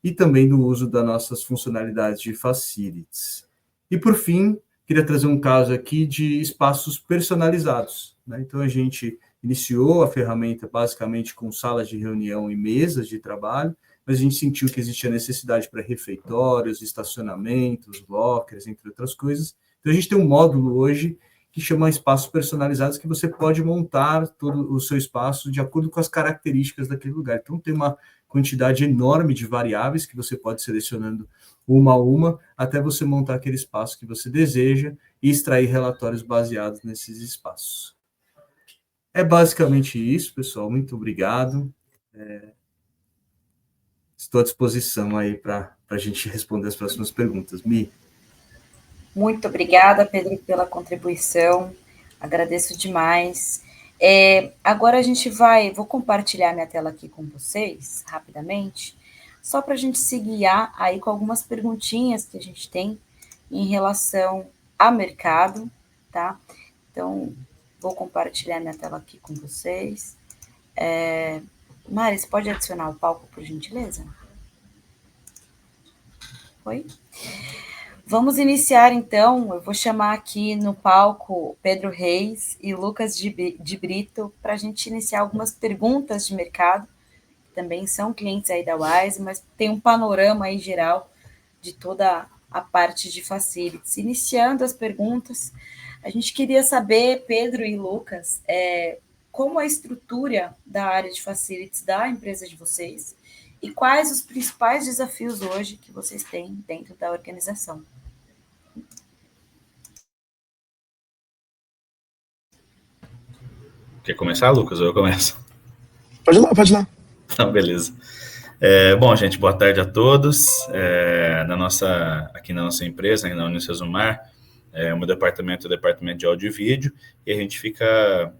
e também do uso das nossas funcionalidades de facilities. E, por fim, queria trazer um caso aqui de espaços personalizados, né? Então, a gente iniciou a ferramenta basicamente com salas de reunião e mesas de trabalho, mas a gente sentiu que existia necessidade para refeitórios, estacionamentos, lockers, entre outras coisas. Então, a gente tem um módulo hoje que chama espaços personalizados, que você pode montar todo o seu espaço de acordo com as características daquele lugar. Então, tem uma quantidade enorme de variáveis que você pode ir selecionando uma a uma, até você montar aquele espaço que você deseja e extrair relatórios baseados nesses espaços. É basicamente isso, pessoal. Muito obrigado. Estou à disposição aí para a gente responder as próximas perguntas. Mi. Muito obrigada, Pedro, pela contribuição. Agradeço demais. Agora a gente vou compartilhar minha tela aqui com vocês, rapidamente, só para a gente se guiar aí com algumas perguntinhas que a gente tem em relação a mercado, tá? Então, vou compartilhar minha tela aqui com vocês. Mari, você pode adicionar o palco, por gentileza? Oi? Vamos iniciar, então. Eu vou chamar aqui no palco Pedro Reis e Lucas de Brito para a gente iniciar algumas perguntas de mercado, que também são clientes aí da Wise, mas tem um panorama aí geral de toda a parte de facilities. Iniciando as perguntas, a gente queria saber, Pedro e Lucas, como a estrutura da área de facilities da empresa de vocês e quais os principais desafios hoje que vocês têm dentro da organização. Quer começar, Lucas, ou eu começo? Pode ir lá, pode ir lá. Então, beleza. Bom, gente, boa tarde a todos. Aqui na nossa empresa, na Unicesumar, o meu departamento é o departamento de áudio e vídeo, e a gente fica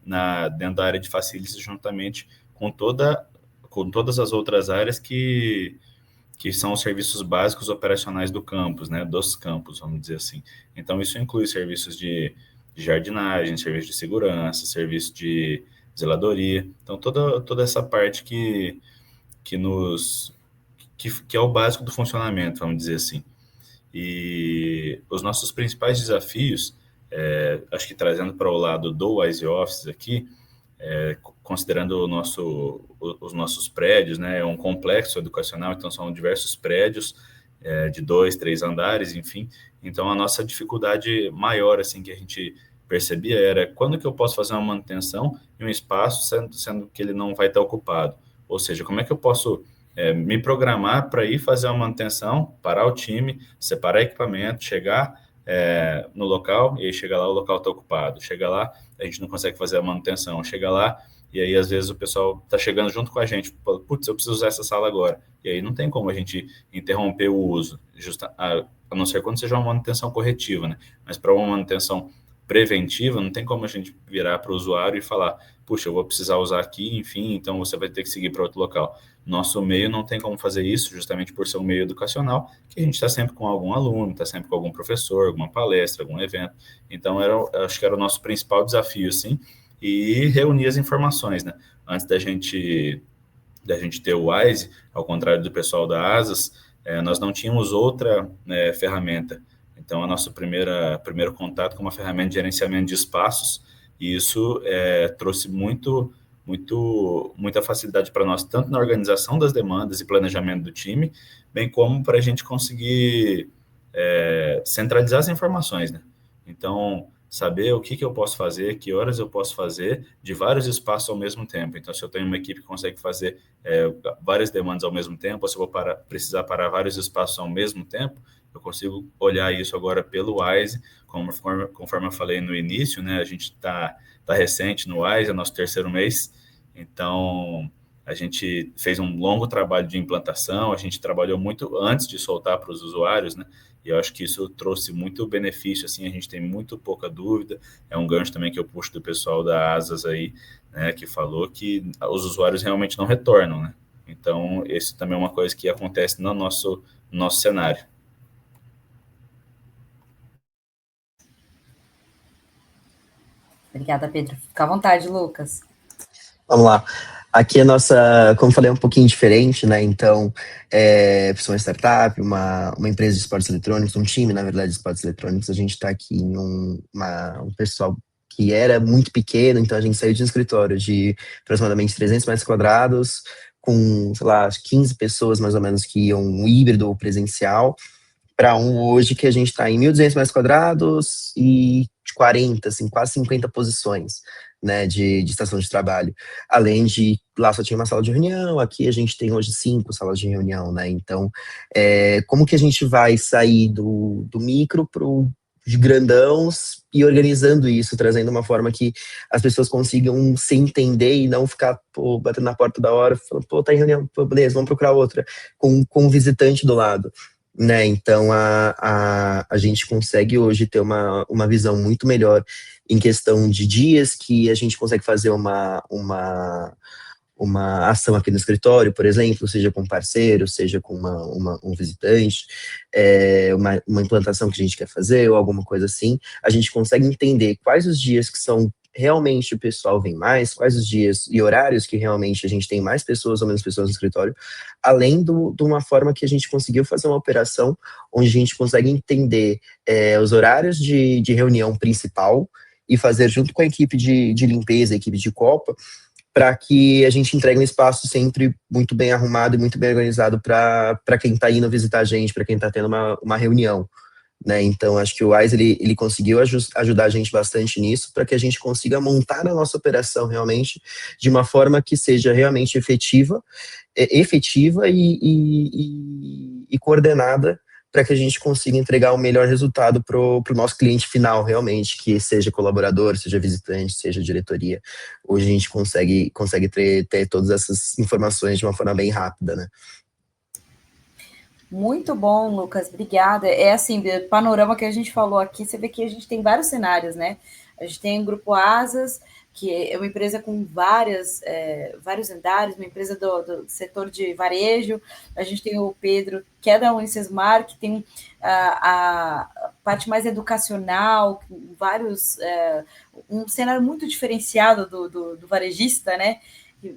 dentro da área de facilities juntamente com todas as outras áreas que são os serviços básicos operacionais do campus, né, dos campos, vamos dizer assim. Então, isso inclui serviços de jardinagem, serviço de segurança, serviço de zeladoria. Então, toda essa parte que é o básico do funcionamento, vamos dizer assim. E os nossos principais desafios, acho que trazendo para o lado do Wise Office aqui, considerando os nossos prédios, né, é um complexo educacional, então são diversos prédios de 2, 3 andares, enfim. Então, a nossa dificuldade maior, assim, que a gente percebia era quando que eu posso fazer uma manutenção em um espaço, sendo que ele não vai estar ocupado. Ou seja, como é que eu posso me programar para ir fazer uma manutenção, parar o time, separar equipamento, chegar no local, e aí chega lá, o local está ocupado. Chega lá, a gente não consegue fazer a manutenção. Chega lá, e aí às vezes o pessoal está chegando junto com a gente, putz, eu preciso usar essa sala agora. E aí não tem como a gente interromper o uso, a não ser quando seja uma manutenção corretiva, né? Mas para uma manutenção preventiva, não tem como a gente virar para o usuário e falar, puxa, eu vou precisar usar aqui, enfim, então você vai ter que seguir para outro local. Nosso meio não tem como fazer isso, justamente por ser um meio educacional, que a gente está sempre com algum aluno, está sempre com algum professor, alguma palestra, algum evento. Então, acho que era o nosso principal desafio, assim, e reunir as informações, né? Antes da gente ter o Wise, ao contrário do pessoal da Asas, nós não tínhamos outra ferramenta. Então, a nosso primeiro contato com uma ferramenta de gerenciamento de espaços, e isso trouxe muita facilidade para nós, tanto na organização das demandas e planejamento do time, bem como para a gente conseguir centralizar as informações, né? Então, saber o que eu posso fazer, que horas eu posso fazer, de vários espaços ao mesmo tempo. Então, se eu tenho uma equipe que consegue fazer várias demandas ao mesmo tempo, ou se eu vou precisar parar vários espaços ao mesmo tempo, eu consigo olhar isso agora pelo Wise, conforme eu falei no início, né? A gente está recente no Wise, é nosso 3º mês, então a gente fez um longo trabalho de implantação, a gente trabalhou muito antes de soltar para os usuários, né? E eu acho que isso trouxe muito benefício, assim, a gente tem muito pouca dúvida, é um gancho também que eu puxo do pessoal da Asas aí, né, que falou que os usuários realmente não retornam, né? Então, esse também é uma coisa que acontece no nosso cenário. Obrigada, Pedro. Fica à vontade, Lucas. Vamos lá. Aqui a nossa, como falei, é um pouquinho diferente, né? Então, sou uma startup, uma empresa de esportes eletrônicos, um time, na verdade, de esportes eletrônicos. A gente está aqui em um pessoal que era muito pequeno, então a gente saiu de um escritório de aproximadamente 300 metros quadrados, com, sei lá, 15 pessoas mais ou menos que iam um híbrido ou presencial, para hoje que a gente está em 1.200 metros quadrados e 40, assim, quase 50 posições, né, de estação de trabalho. Além de, lá só tinha uma sala de reunião, aqui a gente tem hoje 5 salas de reunião, né, então, como que a gente vai sair do micro de grandãos e organizando isso, trazendo uma forma que as pessoas consigam se entender e não ficar, batendo na porta da hora, falando, tá em reunião, beleza, vamos procurar outra, com um visitante do lado. Né, então a gente consegue hoje ter uma visão muito melhor em questão de dias que a gente consegue fazer uma ação aqui no escritório, por exemplo, seja com um parceiro, seja com um visitante, uma implantação que a gente quer fazer ou alguma coisa assim, a gente consegue entender quais os dias que são realmente o pessoal vem mais, quais os dias e horários que realmente a gente tem mais pessoas ou menos pessoas no escritório, além de uma forma que a gente conseguiu fazer uma operação onde a gente consegue entender os horários de reunião principal e fazer junto com a equipe de limpeza, a equipe de copa, para que a gente entregue um espaço sempre muito bem arrumado e muito bem organizado para quem está indo visitar a gente, para quem está tendo uma reunião. Né, então, acho que o Wise ele conseguiu ajudar a gente bastante nisso para que a gente consiga montar a nossa operação realmente de uma forma que seja realmente efetiva e coordenada para que a gente consiga entregar o melhor resultado para o nosso cliente final, realmente, que seja colaborador, seja visitante, seja diretoria. Hoje a gente consegue ter todas essas informações de uma forma bem rápida, né? Muito bom, Lucas, obrigada. É assim, o panorama que a gente falou aqui, você vê que a gente tem vários cenários, né? A gente tem o Grupo Asas, que é uma empresa com vários andares, uma empresa do setor de varejo. A gente tem o Pedro, que é da Unicesumar, que tem a parte mais educacional, um cenário muito diferenciado do varejista, né?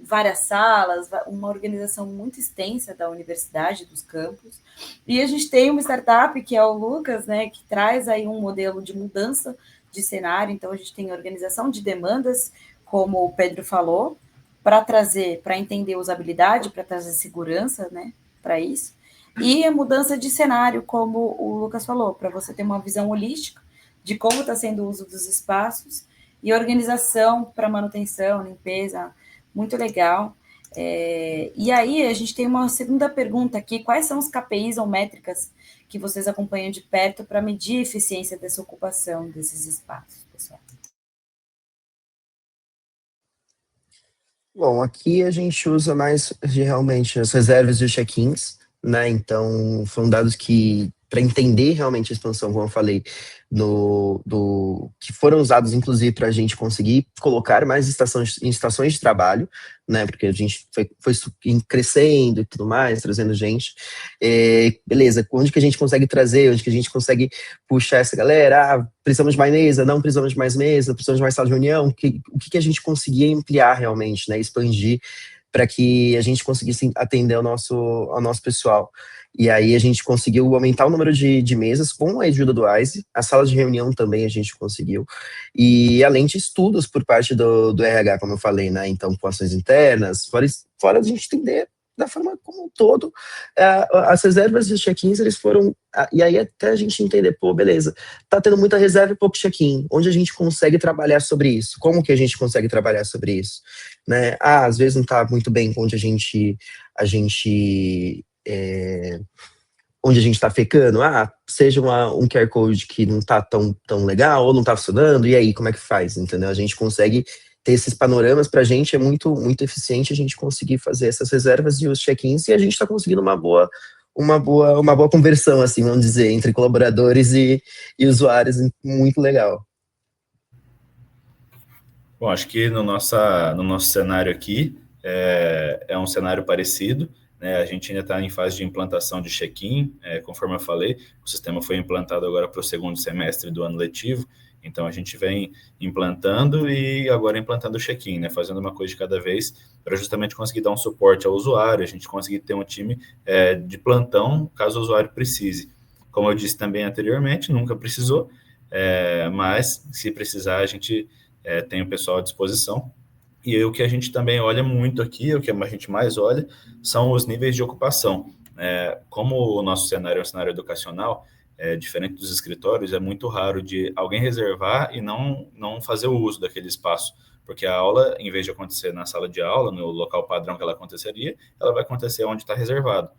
Várias salas, uma organização muito extensa da universidade, dos campos. E a gente tem uma startup, que é o Lucas, né, que traz aí um modelo de mudança de cenário. Então, a gente tem organização de demandas, como o Pedro falou, para entender usabilidade, para trazer segurança, né, para isso. E a mudança de cenário, como o Lucas falou, para você ter uma visão holística de como está sendo o uso dos espaços e organização para manutenção, limpeza. Muito legal. E aí, a gente tem uma segunda pergunta aqui. Quais são os KPIs ou métricas que vocês acompanham de perto para medir a eficiência dessa ocupação desses espaços, pessoal? Bom, aqui a gente usa mais realmente as reservas e os check-ins, né? Então, foram dados que, para entender realmente a expansão, como eu falei, que foram usados, inclusive, para a gente conseguir colocar mais estações de trabalho, né? Porque a gente foi crescendo e tudo mais, trazendo gente. Beleza, onde que a gente consegue trazer, onde que a gente consegue puxar essa galera? Precisamos de mais mesa, não precisamos de mais mesa, precisamos de mais sala de reunião. O que a gente conseguia ampliar realmente, né? Expandir para que a gente conseguisse atender ao nosso pessoal. E aí a gente conseguiu aumentar o número de mesas com a ajuda do WISE, a sala de reunião também a gente conseguiu, e além de estudos por parte do RH, como eu falei, né, então com ações internas, fora a gente entender da forma como um todo, as reservas e os check-ins, eles foram, e aí até a gente entender, pô, beleza, tá tendo muita reserva e pouco check-in, onde a gente consegue trabalhar sobre isso? Como que a gente consegue trabalhar sobre isso? Né? Às vezes não tá muito bem onde a gente onde a gente está fecando, seja um QR Code que não está tão legal, ou não está funcionando, e aí, como é que faz, entendeu? A gente consegue ter esses panoramas, para a gente é muito, muito eficiente a gente conseguir fazer essas reservas e os check-ins, e a gente está conseguindo uma boa conversão, assim, vamos dizer, entre colaboradores e usuários, muito legal. Bom, acho que no nosso cenário aqui é um cenário parecido, né? A gente ainda está em fase de implantação de check-in, conforme eu falei, o sistema foi implantado agora para o segundo semestre do ano letivo, então a gente vem implantando e agora implantando o check-in, né? Fazendo uma coisa de cada vez, para justamente conseguir dar um suporte ao usuário, a gente conseguir ter um time de plantão, caso o usuário precise. Como eu disse também anteriormente, nunca precisou, mas se precisar, a gente tem o pessoal à disposição. E o que a gente também olha muito aqui, o que a gente mais olha, são os níveis de ocupação. Como o nosso cenário é um cenário educacional, diferente dos escritórios, é muito raro de alguém reservar e não fazer o uso daquele espaço, porque a aula, em vez de acontecer na sala de aula, no local padrão que ela aconteceria, ela vai acontecer onde está reservado.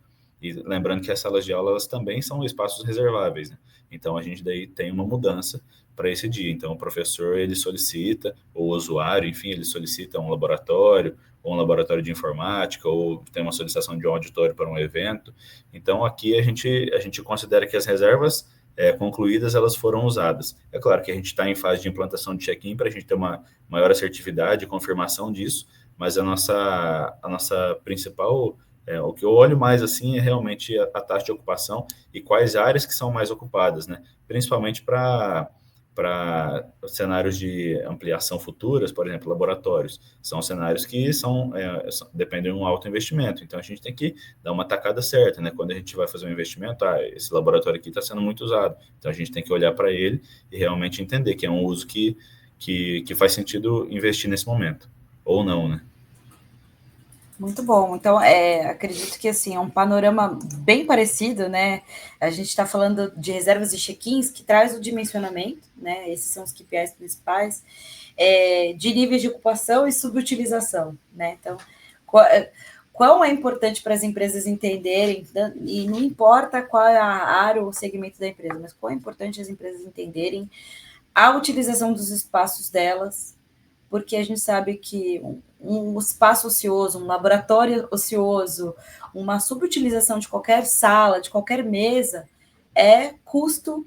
E lembrando que as salas de aula elas também são espaços reserváveis, né? Então a gente daí tem uma mudança para esse dia. Então o professor ele solicita, ou o usuário, enfim, ele solicita um laboratório, ou um laboratório de informática, ou tem uma solicitação de um auditório para um evento. Então aqui a gente considera que as reservas concluídas elas foram usadas. É claro que a gente está em fase de implantação de check-in para a gente ter uma maior assertividade e confirmação disso, mas a nossa principal o que eu olho mais assim é realmente a taxa de ocupação e quais áreas que são mais ocupadas, né? Principalmente para cenários de ampliação futuras, por exemplo, laboratórios. São cenários que dependem de um alto investimento. Então, a gente tem que dar uma tacada certa, né? Quando a gente vai fazer um investimento, esse laboratório aqui está sendo muito usado. Então, a gente tem que olhar para ele e realmente entender que é um uso que faz sentido investir nesse momento. Ou não, né? Muito bom. Então, acredito que assim, é um panorama bem parecido, né? A gente está falando de reservas e check-ins, que traz o dimensionamento, né? Esses são os KPIs principais, de níveis de ocupação e subutilização, né? Então, quão é importante para as empresas entenderem, e não importa qual é a área ou o segmento da empresa, mas quão é importante as empresas entenderem a utilização dos espaços delas, porque a gente sabe que um espaço ocioso, um laboratório ocioso, uma subutilização de qualquer sala, de qualquer mesa, é custo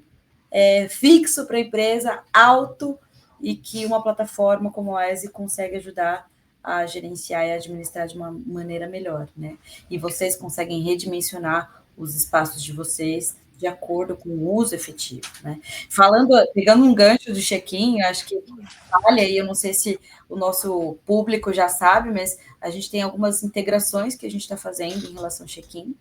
fixo para a empresa, alto, e que uma plataforma como a ESE consegue ajudar a gerenciar e administrar de uma maneira melhor, né? E vocês conseguem redimensionar os espaços de vocês de acordo com o uso efetivo, né? Pegando um gancho do check-in, acho que olha aí, eu não sei se o nosso público já sabe, mas a gente tem algumas integrações que a gente está fazendo em relação ao check-in,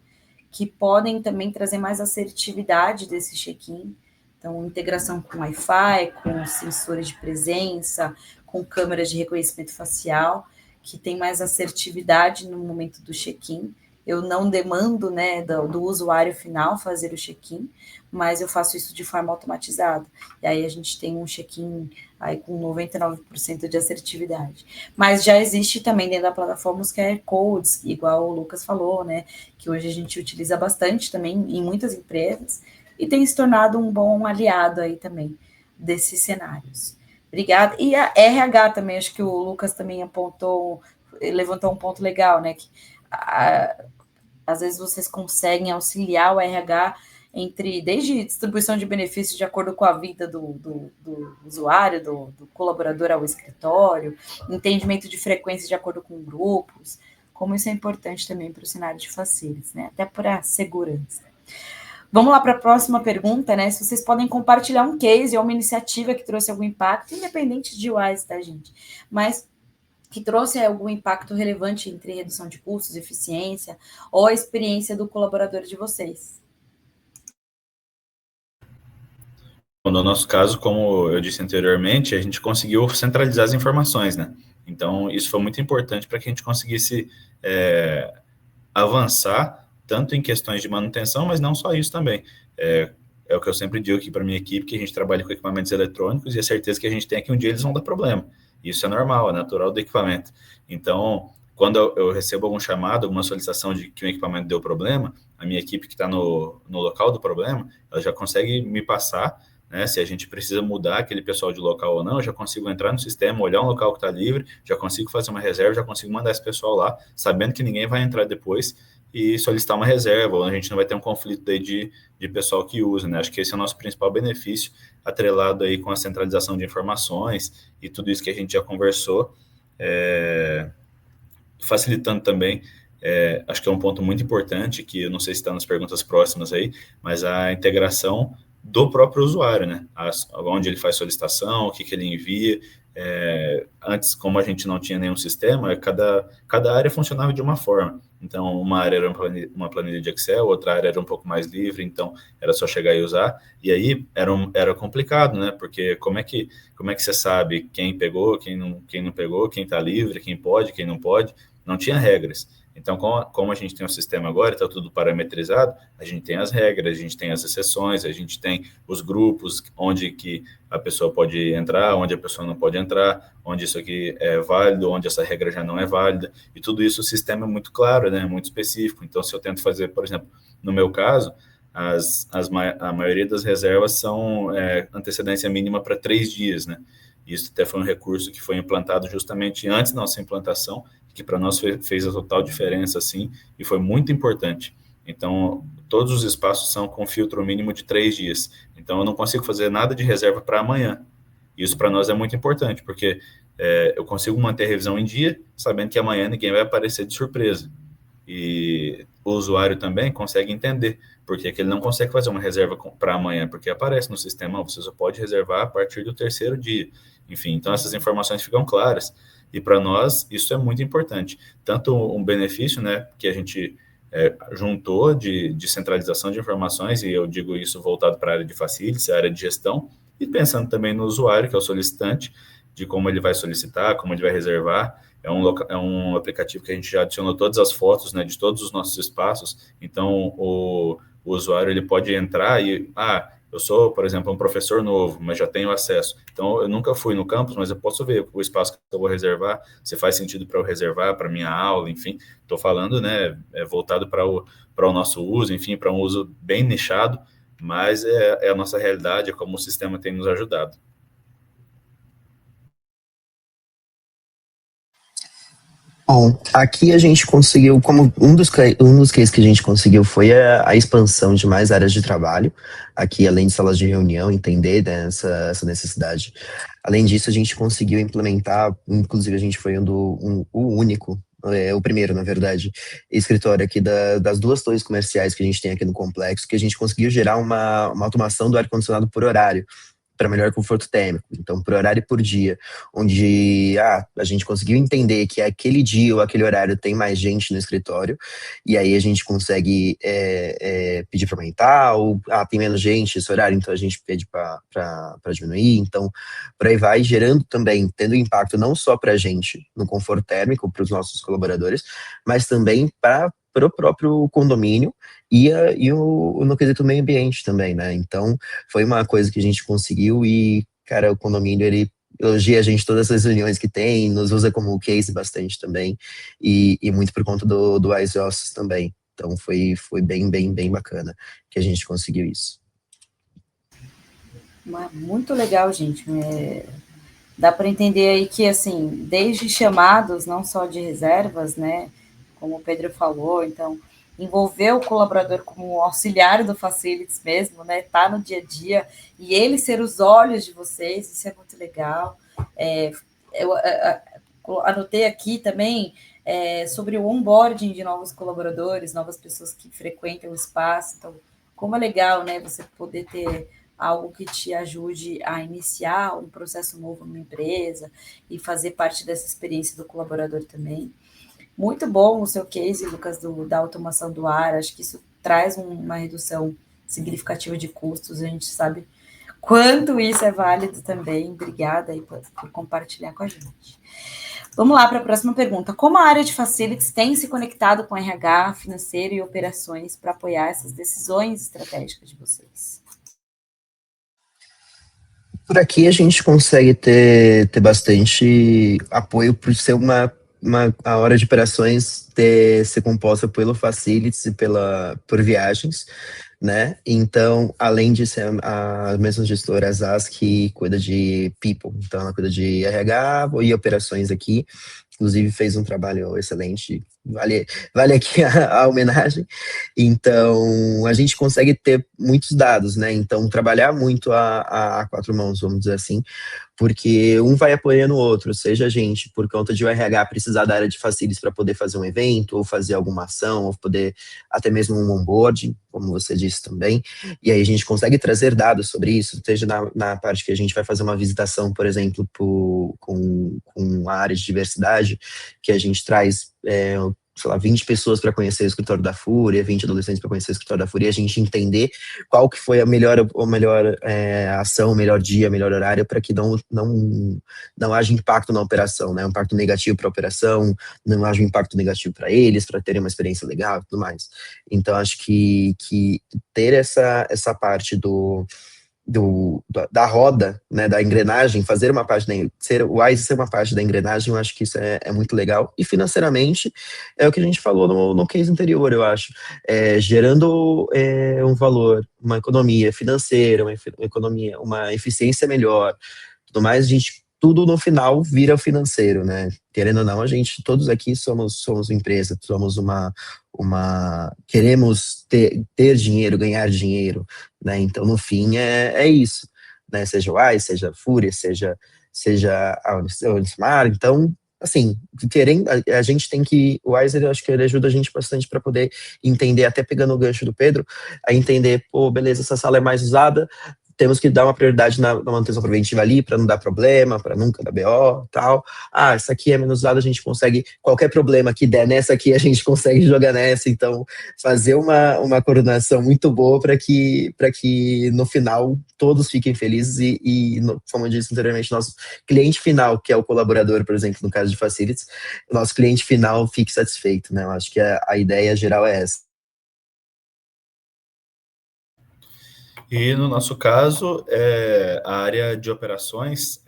que podem também trazer mais assertividade desse check-in. Então, integração com Wi-Fi, com sensores de presença, com câmeras de reconhecimento facial, que tem mais assertividade no momento do check-in. Eu não demando, né, do usuário final fazer o check-in, mas eu faço isso de forma automatizada. E aí a gente tem um check-in aí com 99% de assertividade. Mas já existe também dentro da plataforma os QR Codes, igual o Lucas falou, né, que hoje a gente utiliza bastante também em muitas empresas, e tem se tornado um bom aliado aí também desses cenários. Obrigada. E a RH também, acho que o Lucas também levantou um ponto legal, né, que às vezes vocês conseguem auxiliar o RH desde distribuição de benefícios de acordo com a vida do usuário, do colaborador ao escritório, entendimento de frequência de acordo com grupos, como isso é importante também para o cenário de facilities, né? Até para a segurança. Vamos lá para a próxima pergunta, né? Se vocês podem compartilhar um case ou uma iniciativa que trouxe algum impacto, independente de WISE, tá, gente? Mas que trouxe algum impacto relevante entre redução de custos, eficiência, ou a experiência do colaborador de vocês. No nosso caso, como eu disse anteriormente, a gente conseguiu centralizar as informações, né? Então, isso foi muito importante para que a gente conseguisse avançar, tanto em questões de manutenção, mas não só isso também. É o que eu sempre digo aqui para a minha equipe, que a gente trabalha com equipamentos eletrônicos e a certeza que a gente tem é que um dia eles vão dar problema. Isso é normal, é natural do equipamento. Então, quando eu recebo algum chamado, alguma solicitação de que o equipamento deu problema, a minha equipe que está no local do problema, ela já consegue me passar, né, se a gente precisa mudar aquele pessoal de local ou não, eu já consigo entrar no sistema, olhar um local que está livre, já consigo fazer uma reserva, já consigo mandar esse pessoal lá, sabendo que ninguém vai entrar depois e solicitar uma reserva, ou a gente não vai ter um conflito aí de pessoal que usa, né? Acho que esse é o nosso principal benefício, atrelado aí com a centralização de informações e tudo isso que a gente já conversou, facilitando também, acho que é um ponto muito importante, que eu não sei se está nas perguntas próximas aí, mas a integração do próprio usuário, né? Onde ele faz solicitação, o que ele envia. Antes, como a gente não tinha nenhum sistema, cada área funcionava de uma forma. Então, uma área era uma planilha de Excel, outra área era um pouco mais livre, então era só chegar e usar. E aí era complicado, né? Porque como é que você sabe quem pegou, quem não pegou, quem está livre, quem pode, quem não pode? Não tinha regras. Então, como a gente tem um sistema agora, está tudo parametrizado, a gente tem as regras, a gente tem as exceções, a gente tem os grupos, onde que a pessoa pode entrar, onde a pessoa não pode entrar, onde isso aqui é válido, onde essa regra já não é válida, e tudo isso o sistema é muito claro, né, muito específico. Então, se eu tento fazer, por exemplo, no meu caso, a maioria das reservas são antecedência mínima para 3 dias, né? Isso até foi um recurso que foi implantado justamente antes da nossa implantação, que para nós fez a total diferença, assim, e foi muito importante. Então, todos os espaços são com filtro mínimo de 3 dias. Então, eu não consigo fazer nada de reserva para amanhã. Isso para nós é muito importante, porque eu consigo manter a revisão em dia, sabendo que amanhã ninguém vai aparecer de surpresa. E o usuário também consegue entender, porque ele não consegue fazer uma reserva para amanhã, porque aparece no sistema, você só pode reservar a partir do 3º dia. Enfim, então essas informações ficam claras. E para nós, isso é muito importante. Tanto um benefício, né, que a gente juntou de centralização de informações, e eu digo isso voltado para a área de facilities, a área de gestão, e pensando também no usuário, que é o solicitante, de como ele vai solicitar, como ele vai reservar. É um aplicativo que a gente já adicionou todas as fotos, né, de todos os nossos espaços. Então, o usuário ele pode entrar e, eu sou, por exemplo, um professor novo, mas já tenho acesso. Então, eu nunca fui no campus, mas eu posso ver o espaço que eu vou reservar, se faz sentido para eu reservar para minha aula, enfim. Estou falando, né, voltado para o nosso uso, enfim, para um uso bem nichado, mas é a nossa realidade, é como o sistema tem nos ajudado. Bom, aqui a gente conseguiu, como um dos cases que a gente conseguiu foi a expansão de mais áreas de trabalho, aqui além de salas de reunião, entender, né, essa necessidade. Além disso, a gente conseguiu implementar, inclusive a gente foi o único, o primeiro, na verdade, escritório aqui das duas torres comerciais que a gente tem aqui no complexo, que a gente conseguiu gerar uma automação do ar-condicionado por horário, para melhor conforto térmico, então por horário e por dia, onde a gente conseguiu entender que aquele dia ou aquele horário tem mais gente no escritório, e aí a gente consegue pedir para aumentar, ou tem menos gente esse horário, então a gente pede para diminuir, então por aí vai, gerando também, tendo impacto não só para a gente no conforto térmico, para os nossos colaboradores, mas também para o próprio condomínio e no quesito meio ambiente também, né? Então, foi uma coisa que a gente conseguiu e, cara, o condomínio, ele elogia a gente todas as reuniões que tem, nos usa como case bastante também, e muito por conta do Wise Office também. Então, foi bem, bem, bem bacana que a gente conseguiu isso. Muito legal, gente. Dá para entender aí que, assim, desde chamados, não só de reservas, né, como o Pedro falou, então, envolver o colaborador como auxiliar do Facilities mesmo, né, tá no dia a dia, e ele ser os olhos de vocês, isso é muito legal. Eu anotei aqui também sobre o onboarding de novos colaboradores, novas pessoas que frequentam o espaço, então, como é legal, né, você poder ter algo que te ajude a iniciar um processo novo numa empresa e fazer parte dessa experiência do colaborador também. Muito bom o seu case, Lucas, da automação do ar. Acho que isso traz uma redução significativa de custos. A gente sabe quanto isso é válido também. Obrigada aí por compartilhar com a gente. Vamos lá para a próxima pergunta. Como a área de Facilities tem se conectado com RH, financeiro e operações para apoiar essas decisões estratégicas de vocês? Por aqui a gente consegue ter bastante apoio por ser a hora de operações ser composta pelo Facilities e por viagens, né? Então, além de ser a mesma gestora, a Zaz, que cuida de people, então ela cuida de RH e operações aqui, inclusive fez um trabalho excelente, vale aqui a homenagem. Então, a gente consegue ter muitos dados, né? Então, trabalhar muito a quatro mãos, vamos dizer assim, porque um vai apoiando o outro, seja a gente, por conta de o RH precisar da área de Facilities para poder fazer um evento, ou fazer alguma ação, ou poder até mesmo um onboarding, como você disse também, e aí a gente consegue trazer dados sobre isso, seja na parte que a gente vai fazer uma visitação, por exemplo, com a área de diversidade, que a gente traz sei lá, 20 pessoas para conhecer o escritório da Fúria, 20 adolescentes para conhecer o escritório da Fúria, e a gente entender qual que foi a melhor ação, o melhor dia, o melhor horário, para que não haja impacto na operação, né? Um impacto negativo para a operação, não haja um impacto negativo para eles, para terem uma experiência legal e tudo mais. Então, acho que ter essa parte da roda, né, da engrenagem, fazer uma parte o WISE ser uma parte da engrenagem, eu acho que isso é muito legal. E financeiramente, é o que a gente falou no case anterior, eu acho, gerando um valor, uma economia financeira, uma eficiência melhor, tudo mais, tudo no final vira financeiro, né? Querendo ou não, todos aqui somos empresa, somos queremos ter dinheiro, ganhar dinheiro, né? Então, no fim, é isso, né? Seja o Wise, seja a Fúria, seja a Unismar. Então, assim, querendo, a gente tem que, o Wise, eu acho que ele ajuda a gente bastante para poder entender, até pegando o gancho do Pedro, a entender, pô, beleza, essa sala é mais usada, temos que dar uma prioridade na manutenção preventiva ali, para não dar problema, para nunca dar BO, tal. Essa aqui é menos usada, a gente consegue, qualquer problema que der nessa aqui, a gente consegue jogar nessa. Então, fazer uma coordenação muito boa para que no final todos fiquem felizes como eu disse anteriormente, nosso cliente final, que é o colaborador, por exemplo, no caso de Facilities, nosso cliente final fique satisfeito, né? Eu acho que a ideia geral é essa. E no nosso caso, a área de operações,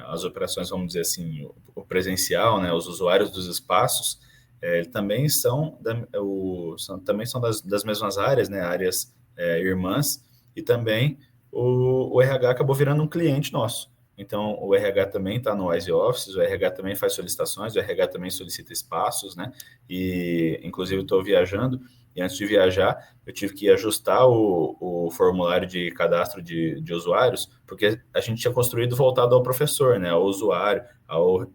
as operações, vamos dizer assim, o presencial, né, os usuários dos espaços, também são, também são das mesmas áreas, né, áreas irmãs, e também o RH acabou virando um cliente nosso. Então, o RH também está no Wise Offices, o RH também faz solicitações, o RH também solicita espaços, né? E, inclusive, estou viajando, e antes de viajar, eu tive que ajustar o formulário de cadastro de usuários, porque a gente tinha construído voltado ao professor, né? Ao usuário, ao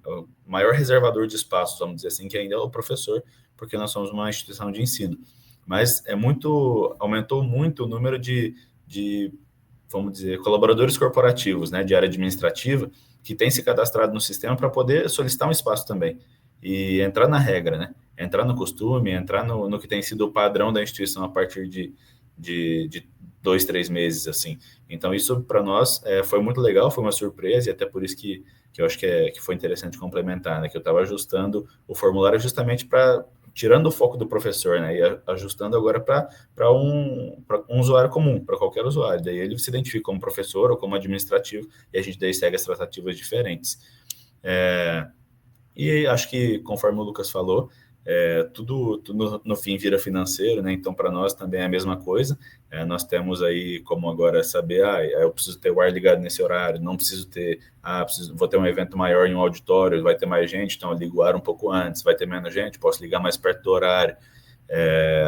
maior reservador de espaços, vamos dizer assim, que ainda é o professor, porque nós somos uma instituição de ensino. Mas aumentou muito o número de vamos dizer, colaboradores corporativos, né, de área administrativa, que têm se cadastrado no sistema para poder solicitar um espaço também e entrar na regra, né, entrar no costume, entrar no que tem sido o padrão da instituição a partir de 2, 3 meses, assim. Então, isso para nós foi muito legal, foi uma surpresa, e até por isso que eu acho que foi interessante complementar, né, que eu estava ajustando o formulário justamente para tirando o foco do professor, né, e ajustando agora para um usuário comum, para qualquer usuário. Daí ele se identifica como professor ou como administrativo, e a gente daí segue as tratativas diferentes. E acho que, conforme o Lucas falou, tudo no fim vira financeiro, né? Então, para nós também é a mesma coisa. Nós temos aí como agora saber, eu preciso ter o ar ligado nesse horário, não preciso ter, vou ter um evento maior em um auditório, vai ter mais gente, então eu ligo o ar um pouco antes, vai ter menos gente, posso ligar mais perto do horário.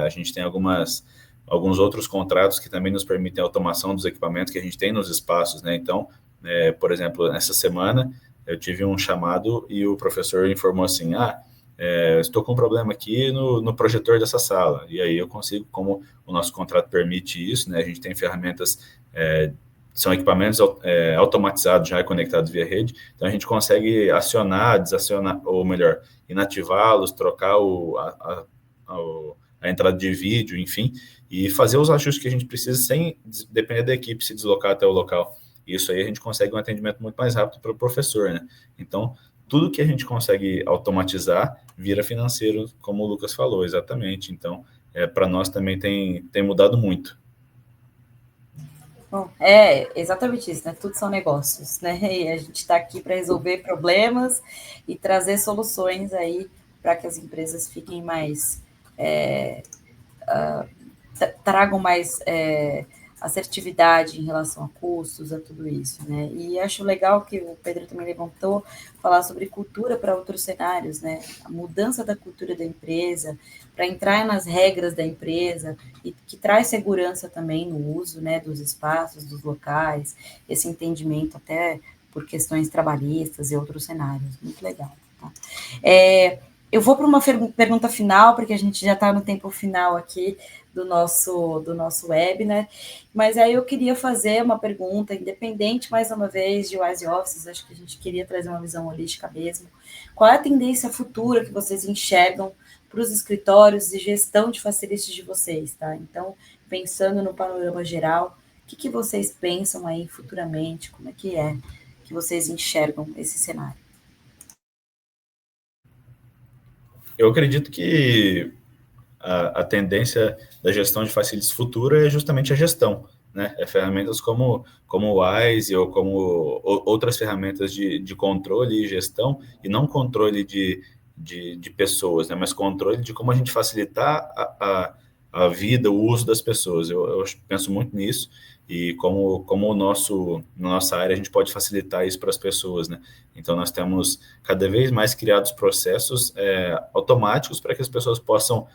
A gente tem alguns outros contratos que também nos permitem a automação dos equipamentos que a gente tem nos espaços, né? Então, por exemplo, nessa semana eu tive um chamado e o professor informou assim, estou com um problema aqui no projetor dessa sala, e aí eu consigo, como o nosso contrato permite isso, né, a gente tem ferramentas, são equipamentos automatizados, já conectados via rede, então a gente consegue acionar, desacionar, ou melhor, inativá-los, trocar a entrada de vídeo, enfim, e fazer os ajustes que a gente precisa sem depender da equipe se deslocar até o local. Isso aí a gente consegue um atendimento muito mais rápido para o professor, né? Então, tudo que a gente consegue automatizar vira financeiro, como o Lucas falou, exatamente. Então, para nós também tem mudado muito. Bom, exatamente isso, né? Tudo são negócios, né? E a gente está aqui para resolver problemas e trazer soluções aí para que as empresas fiquem mais... tragam mais assertividade em relação a custos, a tudo isso, né? E acho legal que o Pedro também levantou, falar sobre cultura para outros cenários, né? A mudança da cultura da empresa, para entrar nas regras da empresa, e que traz segurança também no uso, né, dos espaços, dos locais, esse entendimento até por questões trabalhistas e outros cenários. Muito legal, tá? Eu vou para uma pergunta final, porque a gente já está no tempo final aqui do nosso web, né? Mas aí eu queria fazer uma pergunta, independente, mais uma vez, de Wise Offices, acho que a gente queria trazer uma visão holística mesmo. Qual é a tendência futura que vocês enxergam para os escritórios e gestão de facilities de vocês, tá? Então, pensando no panorama geral, o que vocês pensam aí futuramente? Como é que vocês enxergam esse cenário? Eu acredito que a tendência da gestão de facilities futura é justamente a gestão, né? Ferramentas como o Wise ou como outras ferramentas de controle e gestão, e não controle de pessoas, né? Mas controle de como a gente facilitar a vida, o uso das pessoas. Eu penso muito nisso, e como na nossa área a gente pode facilitar isso para as pessoas, né? Então nós temos cada vez mais criados processos automáticos para que as pessoas possam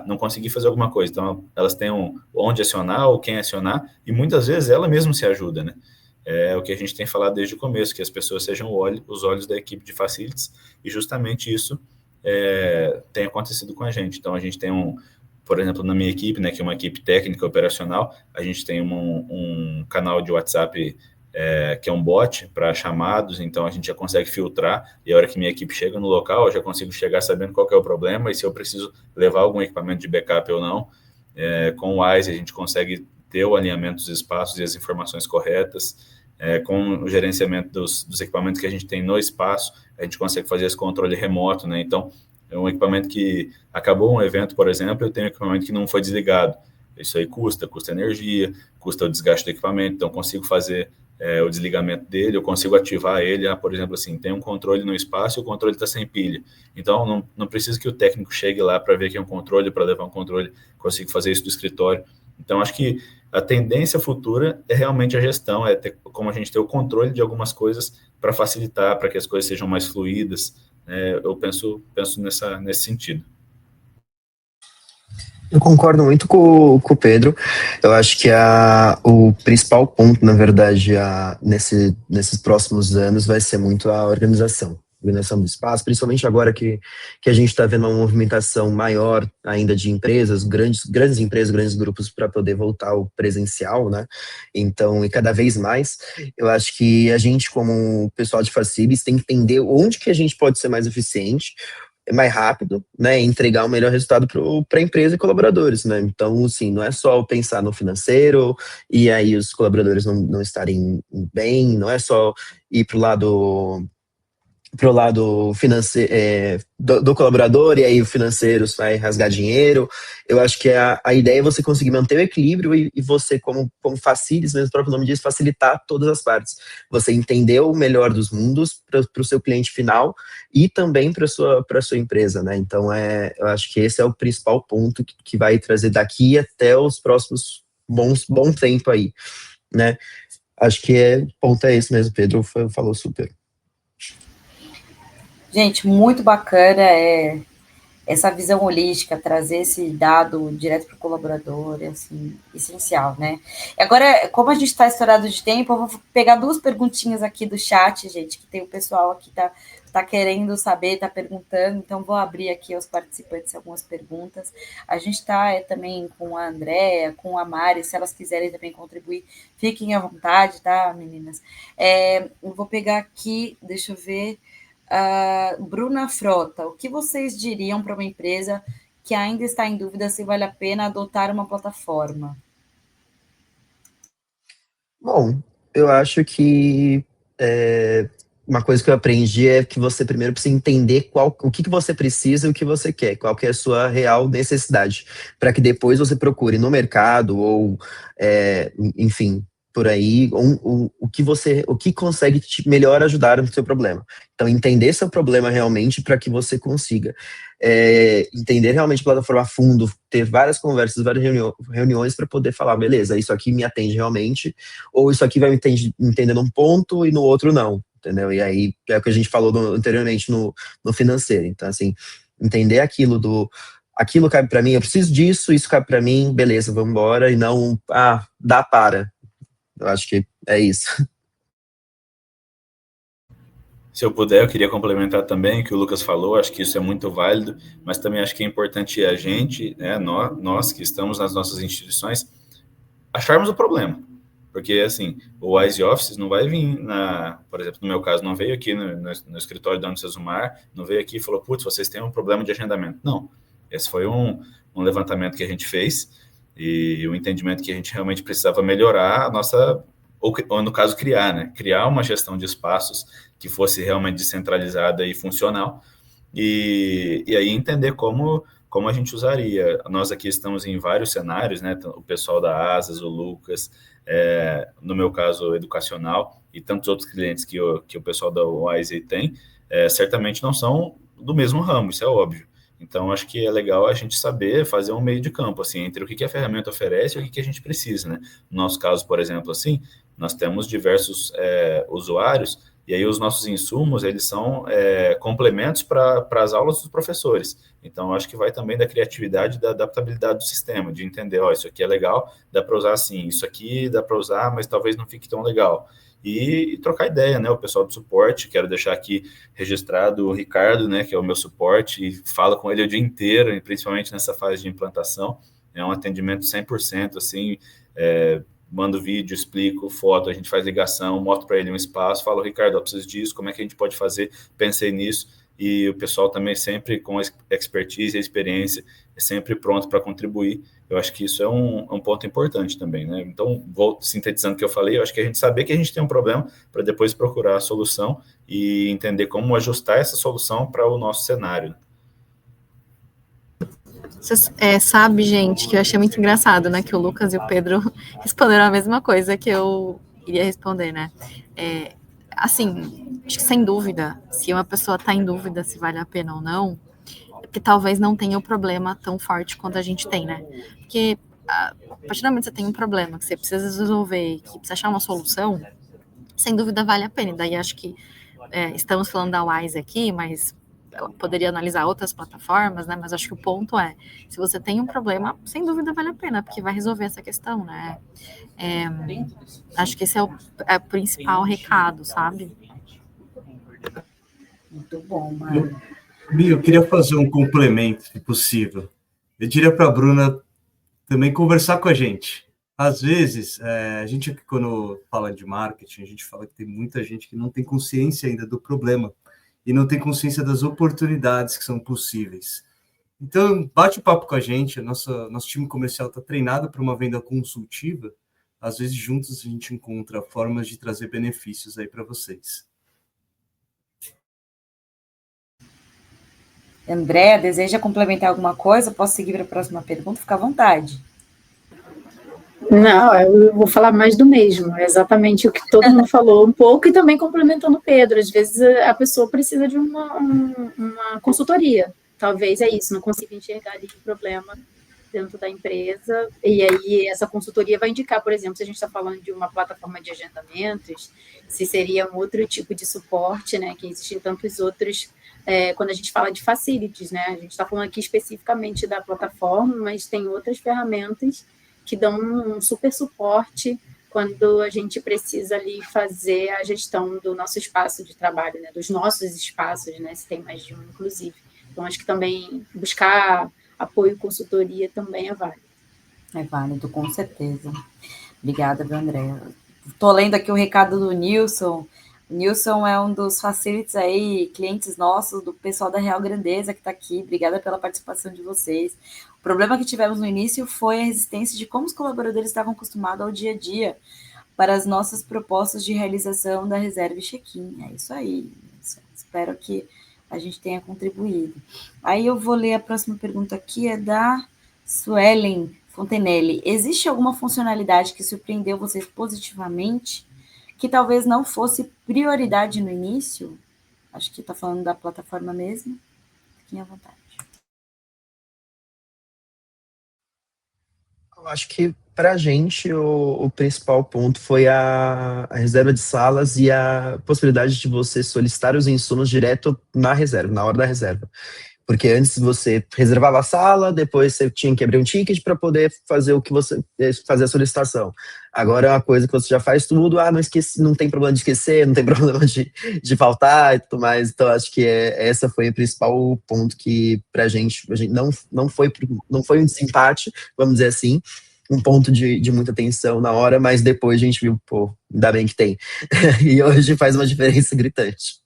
não conseguir fazer alguma coisa, então elas tenham onde acionar ou quem acionar, e muitas vezes ela mesma se ajuda, né? É o que a gente tem falado desde o começo, que as pessoas sejam os olhos da equipe de facilities, e justamente isso tem acontecido com a gente. Então a gente tem por exemplo, na minha equipe, né, que é uma equipe técnica operacional, a gente tem um canal de WhatsApp que é um bot para chamados, então a gente já consegue filtrar, e a hora que minha equipe chega no local, eu já consigo chegar sabendo qual que é o problema, e se eu preciso levar algum equipamento de backup ou não. Com o Wise a gente consegue ter o alinhamento dos espaços e as informações corretas. Com o gerenciamento dos equipamentos que a gente tem no espaço, a gente consegue fazer esse controle remoto, né? Então, é um equipamento que acabou um evento, por exemplo, eu tenho um equipamento que não foi desligado. Isso aí custa energia, custa o desgaste do equipamento, então eu consigo fazer o desligamento dele, eu consigo ativar ele, por exemplo, assim, tem um controle no espaço e o controle está sem pilha. Então, não precisa que o técnico chegue lá para ver que é um controle, para levar um controle, consigo fazer isso do escritório. Então, acho que a tendência futura é realmente a gestão, é ter, como a gente ter o controle de algumas coisas para facilitar, para que as coisas sejam mais fluídas. Eu penso nesse sentido. Eu concordo muito com o Pedro. Eu acho que o principal ponto, na verdade, nesses próximos anos vai ser muito a organização do espaço, principalmente agora que a gente está vendo uma movimentação maior ainda de empresas, grandes empresas, grandes grupos para poder voltar ao presencial, né? Então, e cada vez mais, eu acho que a gente, como pessoal de Facibes, tem que entender onde que a gente pode ser mais eficiente, mais rápido, né, entregar o melhor resultado para a empresa e colaboradores, né, então, assim, não é só pensar no financeiro e aí os colaboradores não estarem bem, não é só ir para o lado financeiro, do colaborador, e aí o financeiro vai rasgar dinheiro. Eu acho que a ideia é você conseguir manter o equilíbrio e você, como Facility, mesmo o próprio nome diz, facilitar todas as partes. Você entender o melhor dos mundos para o seu cliente final e também para a sua empresa, né? Então, eu acho que esse é o principal ponto que vai trazer daqui até os próximos bom tempo aí, né? Acho que o ponto é esse mesmo, Pedro falou super. Gente, muito bacana essa visão holística, trazer esse dado direto para o colaborador, é assim, essencial, né? Agora, como a gente está estourado de tempo, eu vou pegar 2 perguntinhas aqui do chat, gente, que tem o pessoal aqui que tá querendo saber, tá perguntando, então vou abrir aqui aos participantes algumas perguntas. A gente está também com a Andréa, com a Mari, se elas quiserem também contribuir, fiquem à vontade, tá, meninas? Eu vou pegar aqui, deixa eu ver... Bruna Frota, o que vocês diriam para uma empresa que ainda está em dúvida se vale a pena adotar uma plataforma? Bom, eu acho que uma coisa que eu aprendi é que você primeiro precisa entender o que você precisa e o que você quer, qual que é a sua real necessidade, para que depois você procure no mercado ou, enfim, por aí, o que consegue melhor ajudar no seu problema. Então, entender seu problema realmente para que você consiga entender realmente a plataforma a fundo, ter várias conversas, várias reuniões para poder falar, beleza, isso aqui me atende realmente, ou isso aqui vai me entender num ponto e no outro não, entendeu? E aí, é o que a gente falou anteriormente no financeiro. Então, assim, entender aquilo cabe para mim, eu preciso disso, isso cabe para mim, beleza, vamos embora, e não, dá para. Eu acho que é isso. Se eu puder, eu queria complementar também o que o Lucas falou, acho que isso é muito válido, mas também acho que é importante a gente, né, nós que estamos nas nossas instituições, acharmos o problema. Porque, assim, o Wise Office não vai vir por exemplo, no meu caso, não veio aqui no escritório da Unicesumar, não veio aqui e falou, putz, vocês têm um problema de agendamento. Não, esse foi um levantamento que a gente fez e o entendimento que a gente realmente precisava melhorar a nossa, ou no caso, criar uma gestão de espaços que fosse realmente descentralizada e funcional, e aí entender como a gente usaria. Nós aqui estamos em vários cenários, né? O pessoal da Asas, o Lucas, no meu caso, educacional, e tantos outros clientes que o pessoal da Wise tem, certamente não são do mesmo ramo, isso é óbvio. Então, acho que é legal a gente saber fazer um meio de campo, assim, entre o que a ferramenta oferece e o que a gente precisa, né? No nosso caso, por exemplo, assim, nós temos diversos usuários, e aí os nossos insumos, eles são complementos para as aulas dos professores. Então, acho que vai também da criatividade e da adaptabilidade do sistema, de entender, isso aqui é legal, dá para usar assim, isso aqui dá para usar, mas talvez não fique tão legal. E trocar ideia, né? O pessoal do suporte, quero deixar aqui registrado o Ricardo, né, que é o meu suporte, e falo com ele o dia inteiro, e principalmente nessa fase de implantação. É um atendimento 100%, assim, mando vídeo, explico, foto, a gente faz ligação, mostro para ele um espaço, falo, Ricardo, eu preciso disso, como é que a gente pode fazer? Pensei nisso, e o pessoal também sempre com expertise e experiência, é sempre pronto para contribuir. Eu acho que isso é um ponto importante também, né? Então, vou sintetizando o que eu falei, eu acho que a gente saber que a gente tem um problema para depois procurar a solução e entender como ajustar essa solução para o nosso cenário. Você sabe, gente, que eu achei muito engraçado, né? Que o Lucas e o Pedro responderam a mesma coisa que eu iria responder, né? Assim, acho que sem dúvida, se uma pessoa está em dúvida se vale a pena ou não, é porque talvez não tenha um problema tão forte quanto a gente tem, né? Porque a partir do momento que você tem um problema que você precisa resolver, que precisa achar uma solução, sem dúvida vale a pena. E daí acho que estamos falando da Wise aqui, mas eu poderia analisar outras plataformas, né? Mas acho que o ponto é, se você tem um problema, sem dúvida vale a pena, porque vai resolver essa questão, né? Acho que esse é o principal recado, sabe? Muito bom, Mário. Eu queria fazer um complemento, se possível. Eu diria para a Bruna também conversar com a gente. Às vezes, a gente, quando fala de marketing, a gente fala que tem muita gente que não tem consciência ainda do problema e não tem consciência das oportunidades que são possíveis. Então, bate o papo com a gente, nosso time comercial está treinado para uma venda consultiva, às vezes juntos a gente encontra formas de trazer benefícios aí para vocês. Andréa, deseja complementar alguma coisa? Posso seguir para a próxima pergunta? Fica à vontade. Não, eu vou falar mais do mesmo, é exatamente o que todo mundo falou um pouco, e também complementando o Pedro, às vezes a pessoa precisa de uma consultoria, talvez é isso, não consiga enxergar ali o problema dentro da empresa, e aí essa consultoria vai indicar, por exemplo, se a gente está falando de uma plataforma de agendamentos, se seria um outro tipo de suporte, né, que existem tantos outros, quando a gente fala de facilities, né, a gente está falando aqui especificamente da plataforma, mas tem outras ferramentas que dão um super suporte quando a gente precisa ali fazer a gestão do nosso espaço de trabalho, né, dos nossos espaços, né, se tem mais de um, inclusive. Então, acho que também buscar apoio e consultoria também é válido. É válido, com certeza. Obrigada, Andréa. Estou lendo aqui o recado do Nilson. O Nilson é um dos facilities aí, clientes nossos, do pessoal da Real Grandeza que está aqui. Obrigada pela participação de vocês. O problema que tivemos no início foi a resistência de como os colaboradores estavam acostumados ao dia a dia para as nossas propostas de realização da reserva e check-in. É isso aí. Espero que a gente tenha contribuído. Aí eu vou ler a próxima pergunta aqui, é da Suelen Fontenelle. Existe alguma funcionalidade que surpreendeu vocês positivamente, que talvez não fosse prioridade no início? Acho que está falando da plataforma mesmo. Fiquem à vontade. Eu acho que, para a gente, o principal ponto foi a reserva de salas e a possibilidade de você solicitar os insumos direto na reserva, na hora da reserva. Porque antes você reservava a sala, depois você tinha que abrir um ticket para poder fazer o que você fazer a solicitação. Agora é uma coisa que você já faz tudo, não esqueci, não tem problema de esquecer, não tem problema de faltar e tudo mais. Então acho que essa foi o principal ponto que pra gente não foi um desempate, vamos dizer assim, um ponto de muita tensão na hora, mas depois a gente viu, pô, ainda bem que tem. E hoje faz uma diferença gritante.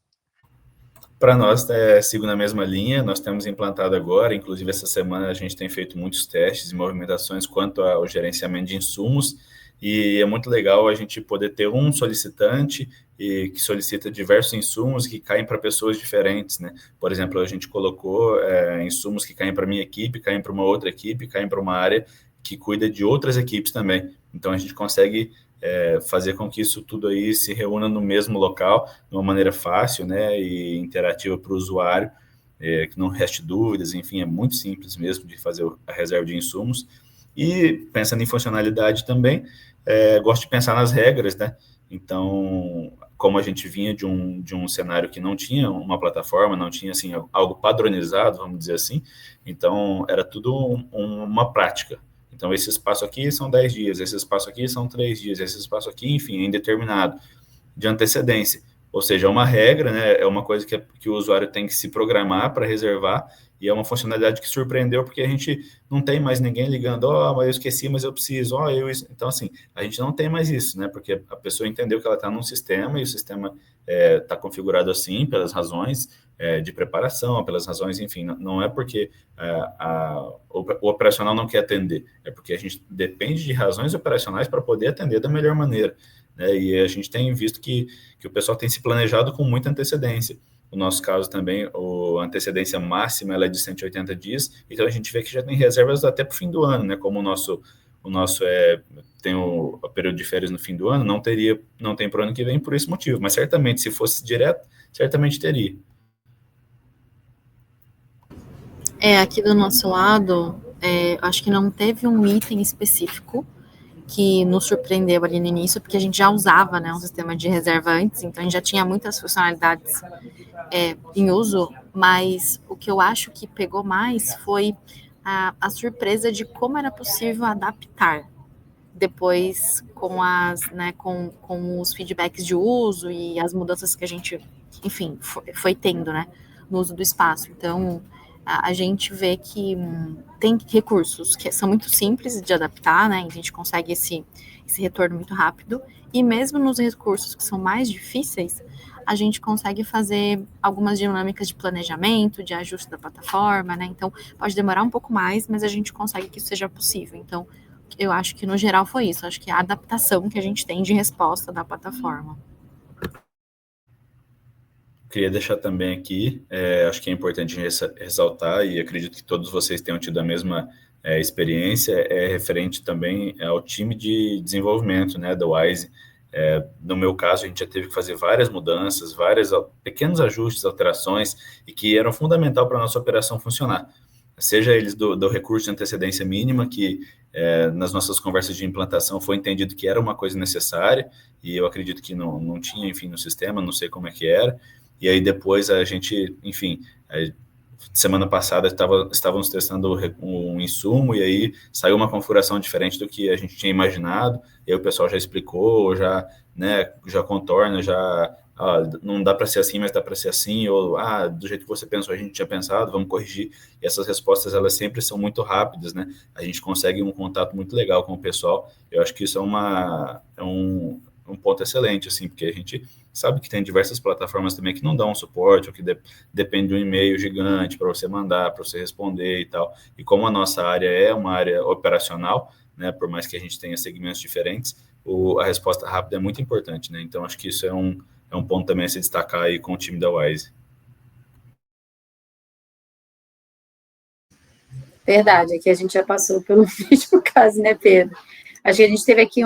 Para nós, sigo na mesma linha, nós temos implantado agora, inclusive essa semana a gente tem feito muitos testes e movimentações quanto ao gerenciamento de insumos, e é muito legal a gente poder ter um solicitante que solicita diversos insumos que caem para pessoas diferentes, né? Por exemplo, a gente colocou insumos que caem para minha equipe, caem para uma outra equipe, caem para uma área que cuida de outras equipes também. Então a gente consegue fazer com que isso tudo aí se reúna no mesmo local, de uma maneira fácil, né, e interativa para o usuário, que não reste dúvidas, enfim, é muito simples mesmo de fazer a reserva de insumos. E pensando em funcionalidade também, gosto de pensar nas regras, né, então, como a gente vinha de um cenário que não tinha uma plataforma, não tinha, assim, algo padronizado, vamos dizer assim, então era tudo uma prática. Então, esse espaço aqui são 10 dias, esse espaço aqui são 3 dias, esse espaço aqui, enfim, é indeterminado, de antecedência. Ou seja, é uma regra, né? É uma coisa que o usuário tem que se programar para reservar, e é uma funcionalidade que surpreendeu, porque a gente não tem mais ninguém ligando, mas eu esqueci, mas eu preciso, Então, assim, a gente não tem mais isso, né? Porque a pessoa entendeu que ela está num sistema, e o sistema está configurado assim, pelas razões de preparação, pelas razões, enfim, não é porque o operacional não quer atender, é porque a gente depende de razões operacionais para poder atender da melhor maneira, né? E a gente tem visto que o pessoal tem se planejado com muita antecedência, no nosso caso também, a antecedência máxima ela é de 180 dias, então a gente vê que já tem reservas até para o fim do ano, né? Como o nosso tem o período de férias no fim do ano, não tem para o ano que vem por esse motivo, mas certamente, se fosse direto, certamente teria. Aqui do nosso lado, acho que não teve um item específico que nos surpreendeu ali no início, porque a gente já usava, né, um sistema de reserva antes, então a gente já tinha muitas funcionalidades em uso, mas o que eu acho que pegou mais foi a surpresa de como era possível adaptar depois com os feedbacks de uso e as mudanças que a gente, enfim, foi tendo, né, no uso do espaço. Então, a gente vê que tem recursos que são muito simples de adaptar, né, a gente consegue esse retorno muito rápido, e mesmo nos recursos que são mais difíceis, a gente consegue fazer algumas dinâmicas de planejamento, de ajuste da plataforma, né, então pode demorar um pouco mais, mas a gente consegue que isso seja possível. Então, eu acho que no geral foi isso, acho que a adaptação que a gente tem de resposta da plataforma. Queria deixar também aqui, acho que é importante ressaltar, e acredito que todos vocês tenham tido a mesma experiência, referente também ao time de desenvolvimento, né, da Wise. No meu caso, a gente já teve que fazer várias mudanças, vários pequenos ajustes, alterações, e que eram fundamental para a nossa operação funcionar. Seja eles do recurso de antecedência mínima, que nas nossas conversas de implantação foi entendido que era uma coisa necessária, e eu acredito que não tinha, enfim, no sistema, não sei como é que era, e aí depois a gente, enfim, semana passada estávamos testando um insumo, e aí saiu uma configuração diferente do que a gente tinha imaginado, e aí o pessoal já explicou, já contorna, não dá para ser assim, mas dá para ser assim, ou do jeito que você pensou, a gente tinha pensado, vamos corrigir. E essas respostas, elas sempre são muito rápidas, né? A gente consegue um contato muito legal com o pessoal. Eu acho que isso é um ponto excelente, assim, porque a gente sabe que tem diversas plataformas também que não dão suporte, ou que depende de um e-mail gigante para você mandar, para você responder e tal. E como a nossa área é uma área operacional, né, por mais que a gente tenha segmentos diferentes, a resposta rápida é muito importante, né? Então, acho que isso é um ponto também a se destacar aí com o time da Wise. Verdade, aqui a gente já passou pelo mesmo caso, né, Pedro? Acho que a gente teve aqui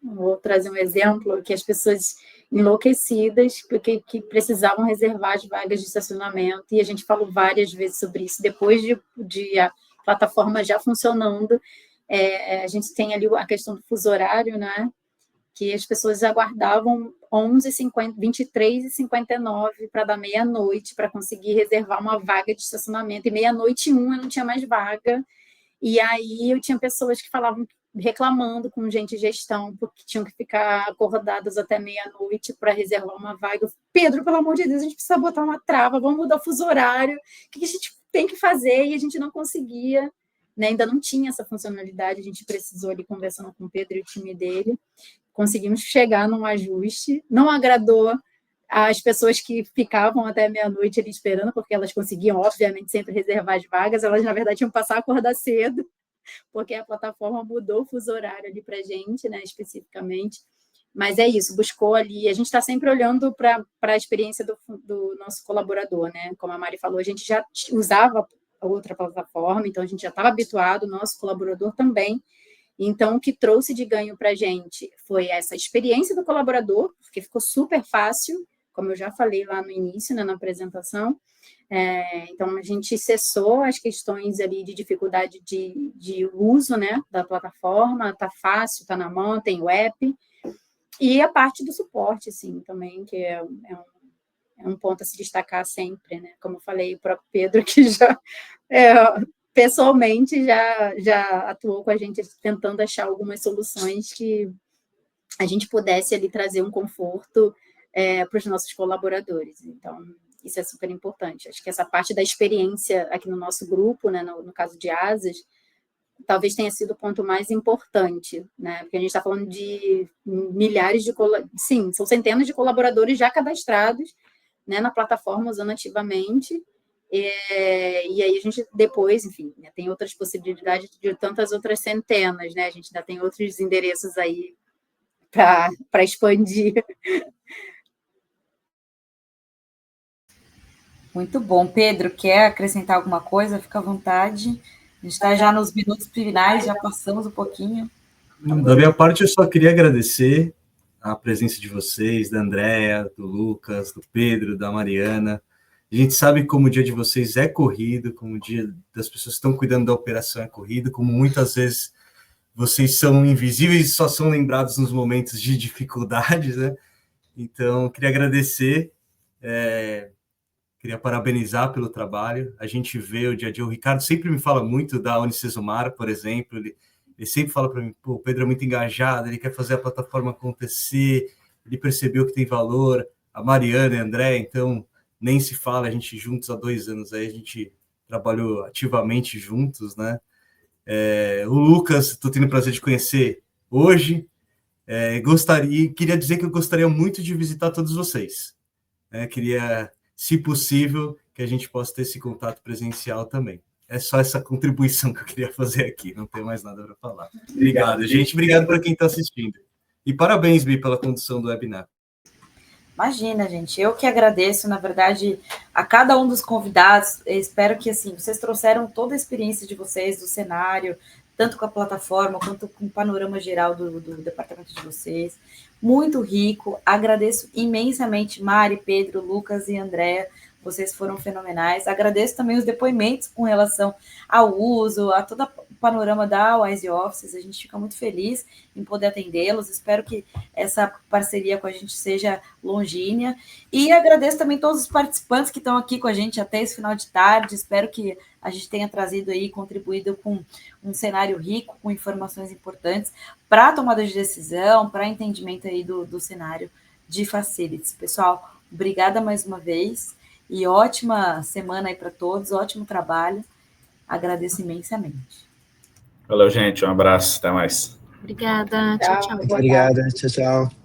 vou trazer um exemplo, que as pessoas enlouquecidas, porque que precisavam reservar as vagas de estacionamento, e a gente falou várias vezes sobre isso, depois de a plataforma já funcionando, a gente tem ali a questão do fuso horário, né, que as pessoas aguardavam 23h59 para dar meia-noite, para conseguir reservar uma vaga de estacionamento, e 00:01 eu não tinha mais vaga, e aí eu tinha pessoas que falavam, reclamando com gente de gestão, porque tinham que ficar acordadas até meia-noite para reservar uma vaga. Pedro, pelo amor de Deus, a gente precisa botar uma trava, vamos mudar o fuso horário, o que a gente tem que fazer? E a gente não conseguia, né? Ainda não tinha essa funcionalidade, a gente precisou ali, conversando com o Pedro e o time dele, conseguimos chegar num ajuste, não agradou as pessoas que ficavam até meia-noite ali esperando, porque elas conseguiam, obviamente, sempre reservar as vagas, elas, na verdade, tinham que passar a acordar cedo, porque a plataforma mudou o fuso horário ali para a gente, né, especificamente. Mas é isso, buscou ali, a gente está sempre olhando para a experiência do nosso colaborador, né? Como a Mari falou, a gente já usava a outra plataforma, então a gente já estava habituado, o nosso colaborador também. Então, o que trouxe de ganho para a gente foi essa experiência do colaborador, porque ficou super fácil, como eu já falei lá no início, né, na apresentação. Então, a gente cessou as questões ali de dificuldade de uso, né, da plataforma, está fácil, está na mão, tem o app. E a parte do suporte, assim, também, que é um ponto a se destacar sempre, né? Como eu falei, o próprio Pedro, que já... pessoalmente já atuou com a gente tentando achar algumas soluções que a gente pudesse ali trazer um conforto para os nossos colaboradores. Então, isso é super importante. Acho que essa parte da experiência aqui no nosso grupo, né, no caso de Asas, talvez tenha sido o ponto mais importante, né? Porque a gente está falando de milhares de... Sim, são centenas de colaboradores já cadastrados, né, na plataforma, usando ativamente. E aí a gente depois, enfim, né, tem outras possibilidades de tantas outras centenas, né? A gente ainda tem outros endereços aí para expandir. Muito bom. Pedro, quer acrescentar alguma coisa? Fica à vontade. A gente está já nos minutos finais, já passamos um pouquinho. Da minha parte, eu só queria agradecer a presença de vocês, da Andréa, do Lucas, do Pedro, da Mariana. A gente sabe como o dia de vocês é corrido, como o dia das pessoas que estão cuidando da operação é corrido, como muitas vezes vocês são invisíveis e só são lembrados nos momentos de dificuldades, né? Então, queria agradecer, queria parabenizar pelo trabalho. A gente vê o dia a dia. O Ricardo sempre me fala muito da Unicesumar, por exemplo. Ele sempre fala para mim, pô, o Pedro é muito engajado, ele quer fazer a plataforma acontecer, ele percebeu que tem valor. A Mariana e a André, então, nem se fala, a gente juntos há 2 anos, aí a gente trabalhou ativamente juntos, né? O Lucas, estou tendo o prazer de conhecer hoje. Queria dizer que eu gostaria muito de visitar todos vocês. Queria, se possível, que a gente possa ter esse contato presencial também. É só essa contribuição que eu queria fazer aqui, não tenho mais nada para falar. Obrigado, gente. Obrigado para quem está assistindo. E parabéns, Bi, pela condução do webinar. Imagina, gente, eu que agradeço, na verdade, a cada um dos convidados. Eu espero que, assim, vocês trouxeram toda a experiência de vocês, do cenário, tanto com a plataforma, quanto com o panorama geral do departamento de vocês. Muito rico. Agradeço imensamente, Mari, Pedro, Lucas e Andréa. Vocês foram fenomenais. Agradeço também os depoimentos com relação ao uso, a todo o panorama da Wise Offices. A gente fica muito feliz em poder atendê-los. Espero que essa parceria com a gente seja longínea. E agradeço também todos os participantes que estão aqui com a gente até esse final de tarde. Espero que a gente tenha trazido aí, contribuído com um cenário rico, com informações importantes para a tomada de decisão, para entendimento aí do cenário de facilities. Pessoal, obrigada mais uma vez. E ótima semana aí para todos, ótimo trabalho. Agradeço imensamente. Valeu, gente. Um abraço. Até mais. Obrigada. Tchau, tchau. Obrigada. Tchau, tchau.